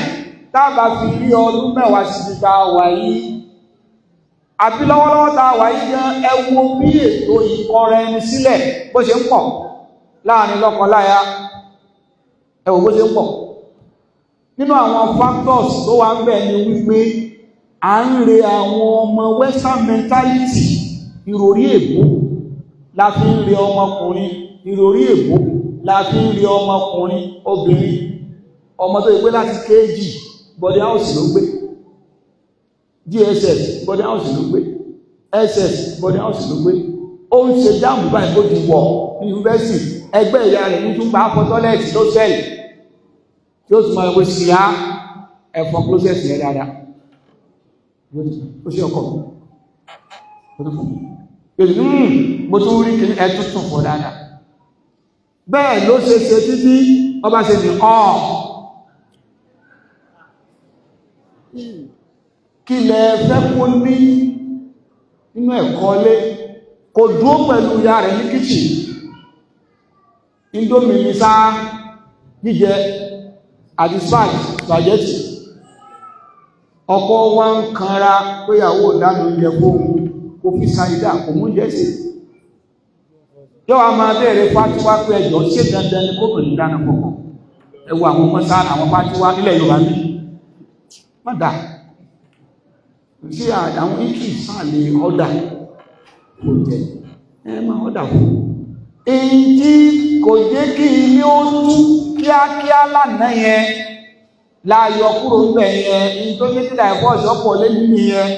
tábà fi rí ọdún mẹ́wàá sí ti ta wà yìí àbí lọ́wọ́lọ́wọ́ ta wà yí gan ẹ wo bí ètò ìkọrẹ ẹni sílẹ̀ bó ṣe ń pọ̀ láàrin lọ́kọláya, ẹ wò bó ṣe ń pọ̀. Nínú àwọn factors tó wà ń bẹ̀ ni wípé à ń re àwọn ọmọ western mentality, ìròrí èbó la fi ń re ọmọkùnrin, ìròrí èbó la fi ń re ọmọkùnrin obìnrin. Ọmọ tó yẹ pé láti kéèjì body house ló gbé, GSS body house ló gbé, SS body house ló gbé, ó ń ṣe jáàmù báyìí bó ti wọ̀ ní yunifásitì, ẹgbẹ́ ìyá rẹ̀ ní tún bá fọ́ tọ́lẹ̀tì ló sẹ́yìn tí ó tún máa wé sí á ẹ̀fọn closet yẹn dáadáa ó ṣe ọkọ̀ mo tún rí kí ẹtún tún fọ́ dáadáa. Bẹ́ẹ̀ ló ṣe ṣe títí ọba ṣe ní kí lẹ fẹ́ kó ní nínú ẹ̀kọ́ lé, kò dúró pẹ̀lú ìyá rẹ̀ ní kíchì, indomie ní sáá jíjẹ àti spaghetti. Ọkọ wa ń kanra pé ìyàwó ìdáná oúnjẹ fóun kò fi ṣàìdá kò mú jẹ́ sí. Yóò wá máa bẹ̀rẹ̀ fátíwá pé ẹjọ́ ṣé dandan ni kóbìnrin dáná kọ̀ọ̀kan. Ẹ wo àwọn ọmọ sáà àwọn fátíwá nílẹ̀ Yorùbá ní má dà sí àwọn ìkì sáà lè ọ̀dà kò jẹ́ ẹ máa ọ̀dà fún. Èyí tí kò jẹ́ kí ilé ó tú kíákíá lánàá yẹn láàyọ kúrò ń bẹ̀ yẹn, ní tó jẹ́ kílà ẹ̀kọ́ ìṣọ́pọ̀ lé nínú yẹn,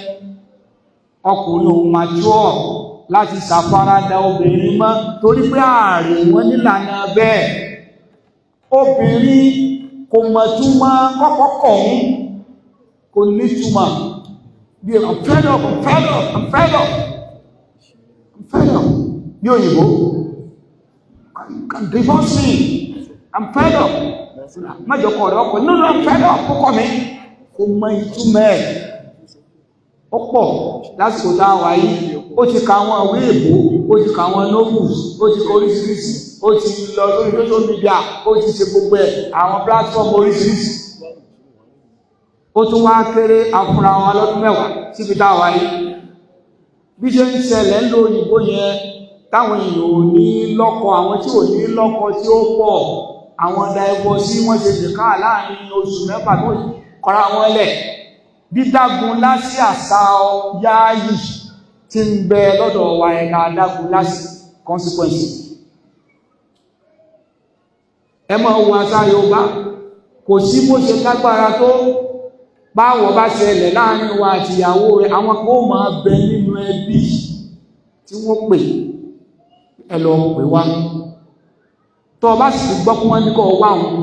ọkùnrin òun mature láti ṣàfaradà obìnrin mọ́ torí pé ààrẹ wọn nílànà bẹ́ẹ̀. Obìnrin kò mọ̀ túmọ̀ kọ́kọ́ kọ̀ọ̀hún, kò ní túmọ̀ bí I'm fed up, I'm fed up, I'm fed up, I'm fed up. Bí òyìnbó, can divorce me, I'm fed up. Májọ kọ̀ ọ̀rọ̀ ọkọ̀ nínú I'm fed up kọ́kọ́ mi, kò mọ ìtumọ̀ ẹ̀. Ó pọ̀ lásìkò tá a wà yìí, ó ti ka àwọn ìwé èbó, ó ti ka àwọn novels, ó ti kọ oríṣiríṣi, ó ti lọ lórí social media, ó ti ṣe gbogbo ẹ̀ àwọn platform oríṣiríṣi. Ó tún wá kéré afúnra wọn lọ́dún 10 síbi tá a wà yìí. Bí ṣe ń ṣẹlẹ̀ ń lo òyìnbó yẹn táwọn èèyàn ò ní lọ́kọ, àwọn tí ò ní lọ́kọ tí ó pọ̀, àwọn ọ̀dà ẹbọ sí wọ́n ṣe dìká láàrin oṣù 6 tó kọ́ra wọn lẹ̀. Dídágun lásì àṣà yááyì tí ń bẹ lọ́dọ̀ wa ẹ̀ka dágun lásì consequence. Ẹ máa wo àṣà Yorùbá, kò sí bó ṣe lágbára tó báwọ̀ bá ṣẹlẹ̀ láàrin wa àti ìyàwó rẹ̀, àwọn kó máa bẹ nínú ẹbí tí wọ́n pè ẹ lọ pè wá. Tó bá sì gbọ́ pé wọ́n ní kọ́ wá wọn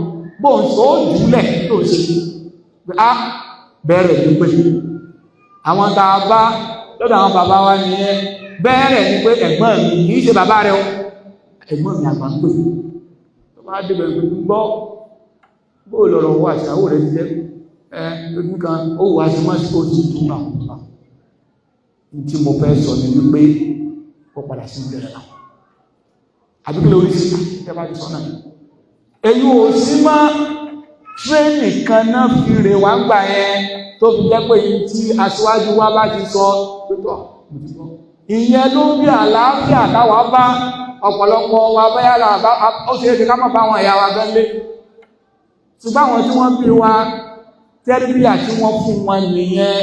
bóun tó jùlẹ̀ tó ṣe pé á bẹ̀rẹ̀ ní pé àwọn tá a bá lọ́dọ̀ àwọn bàbá wa nìyẹn, bẹ̀rẹ̀ ní pé ẹ̀gbọ́n mi kì í ṣe bàbá rẹ̀ o, ẹ̀gbọ́n mi àgbà ń pè. Tó bá débẹ̀ pé gbọ́ bó lọ́rọ̀ wọ àṣàwò rẹ̀ ti jẹ́ lójú kan ó wà sí mọ́ sí ojú tó náà. Tí mo fẹ́ sọ ní wípé ó padà sí ìbẹ̀rẹ̀ náà àbíkí lórí sí ẹbá ti sọ́nà. Èyí ò sí mọ́ trénì kan náà fi rè wá ń gbà yẹn tó fi jẹ́ pé èyí tí aṣíwájú wa bá ti sọ pẹ́tọ̀ ìyẹn ló bí àlàáfíà táwa bá ọ̀pọ̀lọpọ̀ wa báyára ó ṣe é ṣe ká mọ̀ bá àwọn ìyá wa gẹ́lé, ṣùgbọ́n àwọn tí wọ́n bí wa tẹ́rìbíyà tí wọ́n fún wọn nìyẹn.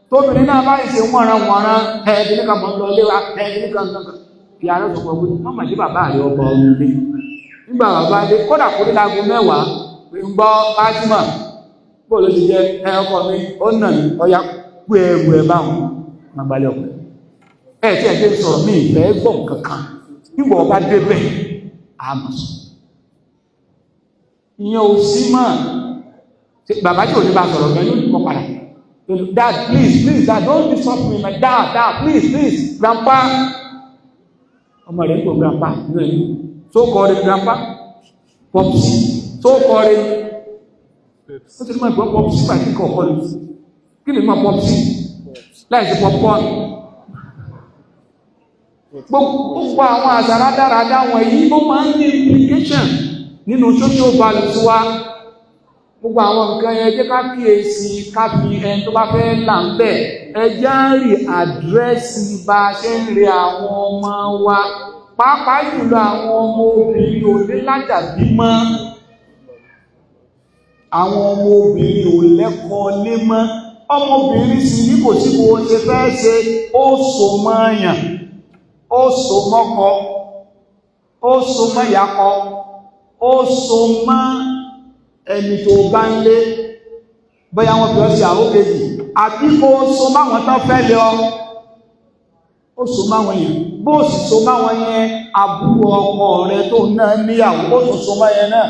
Tóbìnrin náà bá ṣe wọ́nranwọ̀nran ẹ̀ẹ́dínlẹ́ka mọ̀ lọ lé wa ẹ̀ẹ́dínlẹ́ka nǹkan ìyá rẹ̀ sọ̀pọ̀ pé mọ́mà jí bàbá rẹ̀ ọba ọmọ ilé nígbà bàbá dé kódà kó nílágo 10 pé ń gbọ́ Fátímà bóò ló ti jẹ́ ọkọ mi ó nà ní ọya pé ẹrù ẹ báwọn magbalẹ̀ ọkọ̀ ẹ̀ tí ẹ̀ tí sọ̀rọ̀ mí ìfẹ́ gbọ̀n kankan nígbà ọba débẹ̀ àmọ̀ ìyẹn ò sí mọ́ bàbá tí ò ní bá sọ̀rọ̀ gan yóò kọ́ padà. Dad, please, Dad, don't disturb me, my dad, please, grandpa. Ọmọ rẹ̀ ń pọ̀ grandpa ní ẹ̀yìn tó kọ́ rẹ̀ grandpa popsi tó kọ́ rẹ̀ ó ti ní máa gbọ́ popsi pàtí kọ̀ọ̀kọ́ rẹ̀ kí ni máa popsi láìsí popcorn. Gbogbo àwọn àṣàrá dáradá wọn yìí ó máa ń ní implication nínú social values wa. gbogbo àwọn nǹkan yẹn jẹ́ ká kíyèsí, ká fi ẹni tó bá fẹ́ là ń bẹ̀ ẹjá rí àdírẹ́sì bá a ṣe ń rí àwọn ọmọ wa, pàápàá jùlọ àwọn ọmọ obìnrin ò ní ládàbí mọ́, àwọn ọmọ obìnrin ò lẹ́kọ̀ọ́ lé mọ́, ọmọbìnrin sì ní kò sí bó ṣe fẹ́ ṣe, ó so mọ́ èèyàn, ó so mọ́kọ, ó so mọ́ ìyàkọ, ó so mọ́ ẹni tó bá ń lé, bóyá wọ́n fi ọ́ sí àwọn kejì, àbí kó so máwọn tán fẹ́ lé ọ, ó so máwọn yẹn, bó sì so máwọn yẹn, àbúrò ọkọ rẹ tó náà níyàwó ó tún so mọ́ yẹn náà,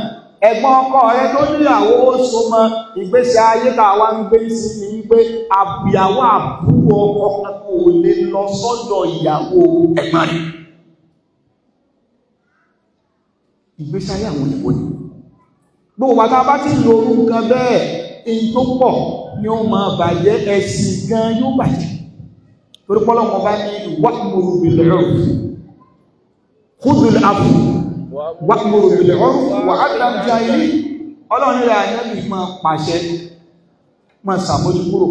ẹ̀gbọ́n ọkọ rẹ tó níyàwó ó so mọ́. Ìgbésí ayé tá a wá ń gbé sí ni wípé àbíyàwó àbúrò ọkọ kò lè lọ sọ́dọ̀ ìyàwó ẹ̀gbọ́n rẹ̀. Ìgbésí ayé àwọn òyìnbó ni gbogbo bàtà bá ti lo orú nǹkan bẹ́ẹ̀, èyí tó pọ̀ ni ó máa bàjẹ́, ẹ̀sìn gan yóò bàjẹ́. Torí pọ́lọ́mọ bá ní wa'muru bil 'urf khudhul 'afwa wa'muru bil 'urf wa 'adlam jahili. Ọlọ́run rẹ̀ àyẹ́bì máa pàṣẹ, máa ṣàmójúkúrò,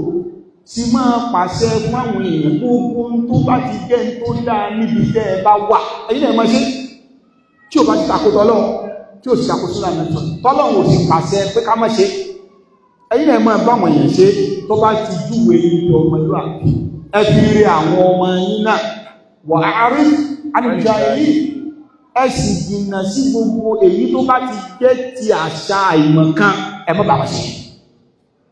sì máa pàṣẹ fún àwọn èèyàn gbogbo tó bá ti jẹ́ tó dáa níbi tẹ́ ẹ bá wà. Ẹ̀yin náà máa ṣe tí ò bá ti takòtò Ọlọ́run, tí ò sì takòtò lánà tọ́lọ́run ò sì pàṣẹ pé ká má ṣe. Ẹ̀yin náà máa bá àwọn èèyàn ṣe tó bá ti júwe ní ọmọlúwàbí. Ẹ fi rí àwọn ọmọ yín náà wà árí àníjà èyí, ẹ sì jìnnà sí gbogbo èyí tó bá ti jẹ́ ti àṣà ìmọ̀kan, ẹ má bàa ṣe.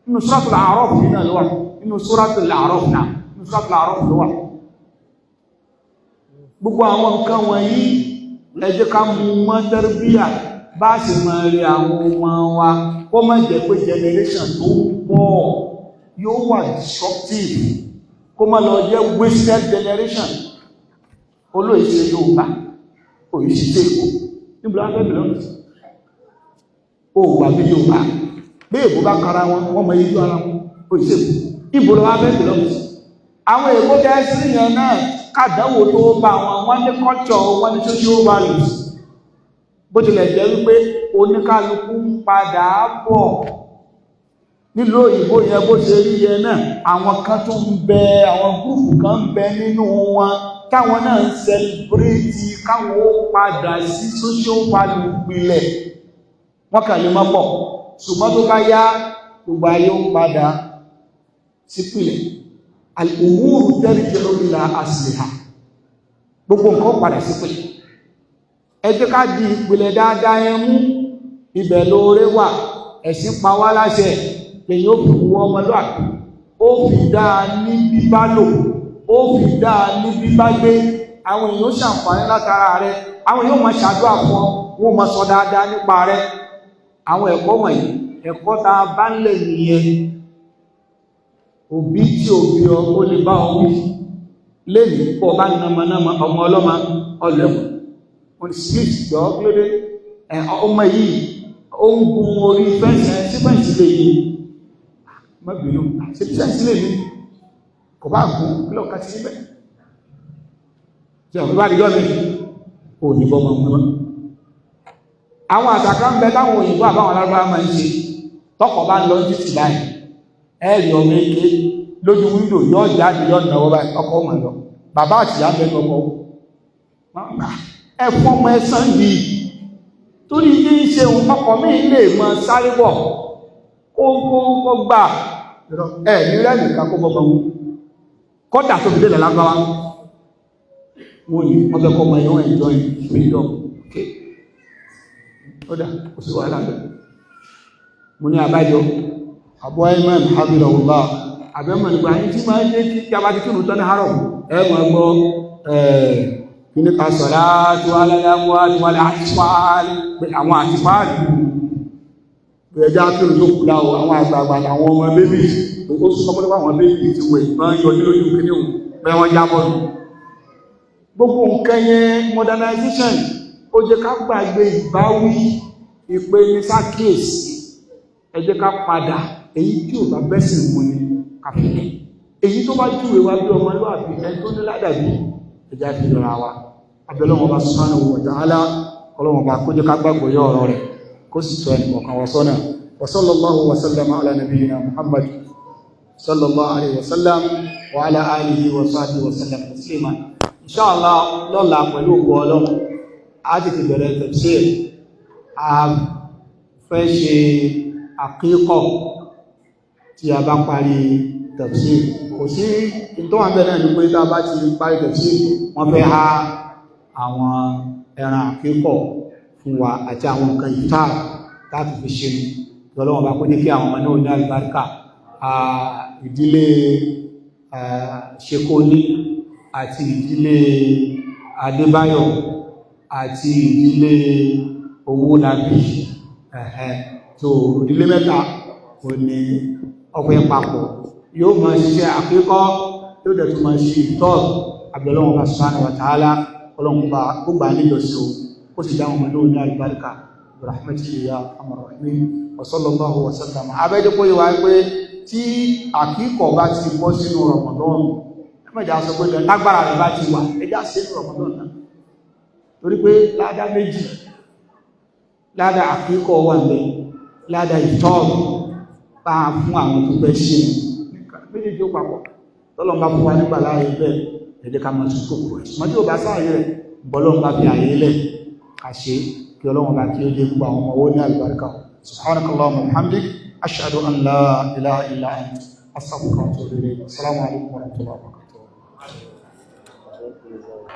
Nínú Suratul A'raf náà ló wà, nínú Suratul A'raf náà, nínú Suratul A'raf ló wà. Gbogbo àwọn nǹkan wọ̀nyí ẹ jẹ́ ká mú mọ́ tẹ́rбíyà bá ṣe máa rí àwọn ọmọ wa, kó má jẹ́ pé generation tó ń bọ̀ yóò wà disruptive, kó má lọ jẹ́ wasted generation. Olóyìí ṣe Yorùbá, òyìí ṣe Èkó, níbo la fẹ́ bẹ̀rẹ̀ lọ́nà ó wà bí Yorùbá, bí èbó bá kára wọn, wọ́n mọ ijú ara wọn, òyìí ṣe Èkó, níbo la fẹ́ bẹ̀rẹ̀ lọ́nà. Àwọn Èkó kẹ́sì yẹn náà kàdánwò tó bá wọn, wọ́n ní culture, wọ́n ní social values, bó tilẹ̀ jẹ́ wípé oníkálukú ń padà bọ̀ nílùú òyìnbó yẹn bó ṣe rí yẹn náà, àwọn kan tó ń bẹ, àwọn gúrùpù kan ń bẹ nínú wọn táwọn náà ń sẹlẹbírẹ́tì káwọn ó padà sí social value gbilẹ̀, wọ́n kà lè mọ́ pọ̀, ṣùgbọ́n tó bá yá gbogbo ayé ó padà sípìlẹ̀. Al-umuru tarji'u ila asliha, gbogbo nǹkan padà sípìlẹ̀. Ẹ jẹ́ ká di ìpìlẹ̀ dáadáa yẹn mú, ibẹ̀ lóore wà. Ẹ̀sìn pa wá láṣẹ lèyìn ó fi wọ ọmọlúwàbí, ó fi dáa ní bíbá lò, ó fi dáa ní bíbá gbé. Àwọn èèyàn ó ṣàǹfààní látara rẹ, àwọn èèyàn ó máa ṣàdúrà fún ọ, wọ́n máa sọ dáadáa nípa rẹ. Àwọn ẹ̀kọ́ wọ̀nyí, ẹ̀kọ́ tá a bá ń lè nìyẹn. Òbí tí òbí ọ ó lè bá ọ wí lẹ́yìn pọ̀ bá nàmọ́nàmọ́ ọmọ ọlọ́mọ ọlẹ́wọ̀n, wọ́n ti sí ìjọ lóde ọmọ yìí ó ń gun orí fẹ́ǹsì, sí fẹ́ǹsì lè yìí mọ́bìnú, sí fẹ́ǹsì lè yìí kò bá gùn kílọ̀ ká ti síbẹ̀ tí ọ̀fẹ́ bá dìjọ́ mi ò ní bọ́ mọ́ mọ́. Àwọn àtàkà ń bẹ táwọn òyìnbó àbáwọn alágbára máa ń ṣe, tọkọ̀ bá ń lọ títì báyìí ẹ̀rì ọmọ eke lójú wíńdò yóò jáde yóò náwó báyìí, ọkọ̀ ọmọ lọ, bàbá àti ìyá bẹ́ẹ̀ lọ́kọ̀ ẹ̀fọ́ ọmọ ẹ̀sán yìí torí ní ṣe ọkọ̀ mi lè mọ sáré bọ̀ kó gbà ẹ̀ ní rẹ́nì ká kó bọ́bọ́ wọn kọ́dà tó fi délẹ̀ lágbára wọn ni wọ́n fẹ́ kọ́ ọmọ ẹ̀yọ́ ẹ̀jọ́ freedom. Kódà kò sí wàhálà bẹ́ẹ̀. Mo ní àbájọ àbọ̀ ẹ̀mọ̀ ìhàbìrọ̀wọ̀lá àbẹ́mọ̀ nígbà yìí tí máa ń jẹ́ kí a bá ti kírun tán ní àárọ̀ ẹ̀mọ̀ ẹgbọ́ kíní ká sọ̀rá tí wà lẹ́lẹ́wọ́ tí wà lẹ́ àtìfáàlì àwọn àtìfáàlì ẹjá kírun tó kùlá àwọn àgbààgbà àwọn ọmọ bébì ó sọmọdé àwọn bébì tí wọ́n ìgbọ́n yọ ní lójú kíní òun pé wọ́n jábọ̀ nù. Gbogbo nǹkan yẹn modernization ó jẹ́ ká gbàgbé ìbáwí ìpè ní sákèsì, ẹ jẹ́ ká padà èyí tí ò bá bẹ́sìn mú ní kàfẹ́, èyí tó bá júwe wá bí ọmọlúwàbí ẹni tó ní ládàbí ẹjá fi lọ́ra wa. Abẹ́lọ́wọ́ bá subhanahu wa ta'ala, ọlọ́wọ́ bá kó jẹ́ ká gbàgbọ́ yọ ọ̀rọ̀ rẹ̀ kó sì tọ́ ẹnì kọ̀ọ̀kan wọ sọ́nà. wa sallallahu wa sallama ala nabiyyina Muhammad sallallahu alaihi wa sallam wa ala alihi wa sahbihi wa sallam taslima. Inshallah lọ́la pẹ̀lú ògbó Ọlọ́run a ti bẹ̀rẹ̀ tafsir. A fẹ́ ṣe àkíkọ̀ tí a bá parí tafsir. Kò sí tó wà bẹ̀rẹ̀ ní pé tá bá ti parí tafsir wọ́n fẹ́ ha àwọn ẹran àkíkọ̀ fún wa àti àwọn nǹkan ìta láti fi ṣe Ọlọ́run bá kó ní kí àwọn ọmọ náà ní àlùbáríkà. Ìdílé Sekoni àti ìdílé Adébáyọ̀ àti ìdílé Owólabí tó ìdílé mẹ́ta ò ní ọpẹ́ papọ̀ yóò máa ṣiṣẹ́ àkíkọ́ yóò dẹ̀ tún máa ṣe ìtọ́ àbẹ̀lọ́wọ̀n bá subhanahu wa ta'ala Ọlọ́run bá gbogbo nílọsí ó sì dáwọn ọmọdé ní àlùbáríkà rahmatihi ya arhamar rahimin wa sallallahu wa sallam. Abẹ́jẹ́ kó yíwa pé tí àkíkọ̀ bá ti bọ́ sínú Ramadan ẹmẹ́jà sọ pé lágbára rẹ̀ bá ti wà ẹjá sínú Ramadan náà torí pé ládá méjì ládá àkíkọ̀ wà ní ládá ìtọ́ọ̀rù bá fún àwọn tó fẹ́ ṣe méjì tí ó papọ̀ tọ́lọ́n bá fún wa nígbà láàyè bẹ́ẹ̀ ẹ̀dẹ́ ká máa sùkò kò rẹ̀ mọ́jú ò bá sáàyè rẹ̀ bọ́lọ́n bá fi àyè lẹ̀ ká ṣe kí Ọlọ́run bá kí ó dé gbogbo àwọn ọmọ owó ní àlùbáríkà. Subhanakallahumma wa bihamdik ashhadu an la ilaha illa anta astaghfiruka wa atubu ilayk. Assalamu alaikum wa rahmatullahi wa barakatuh.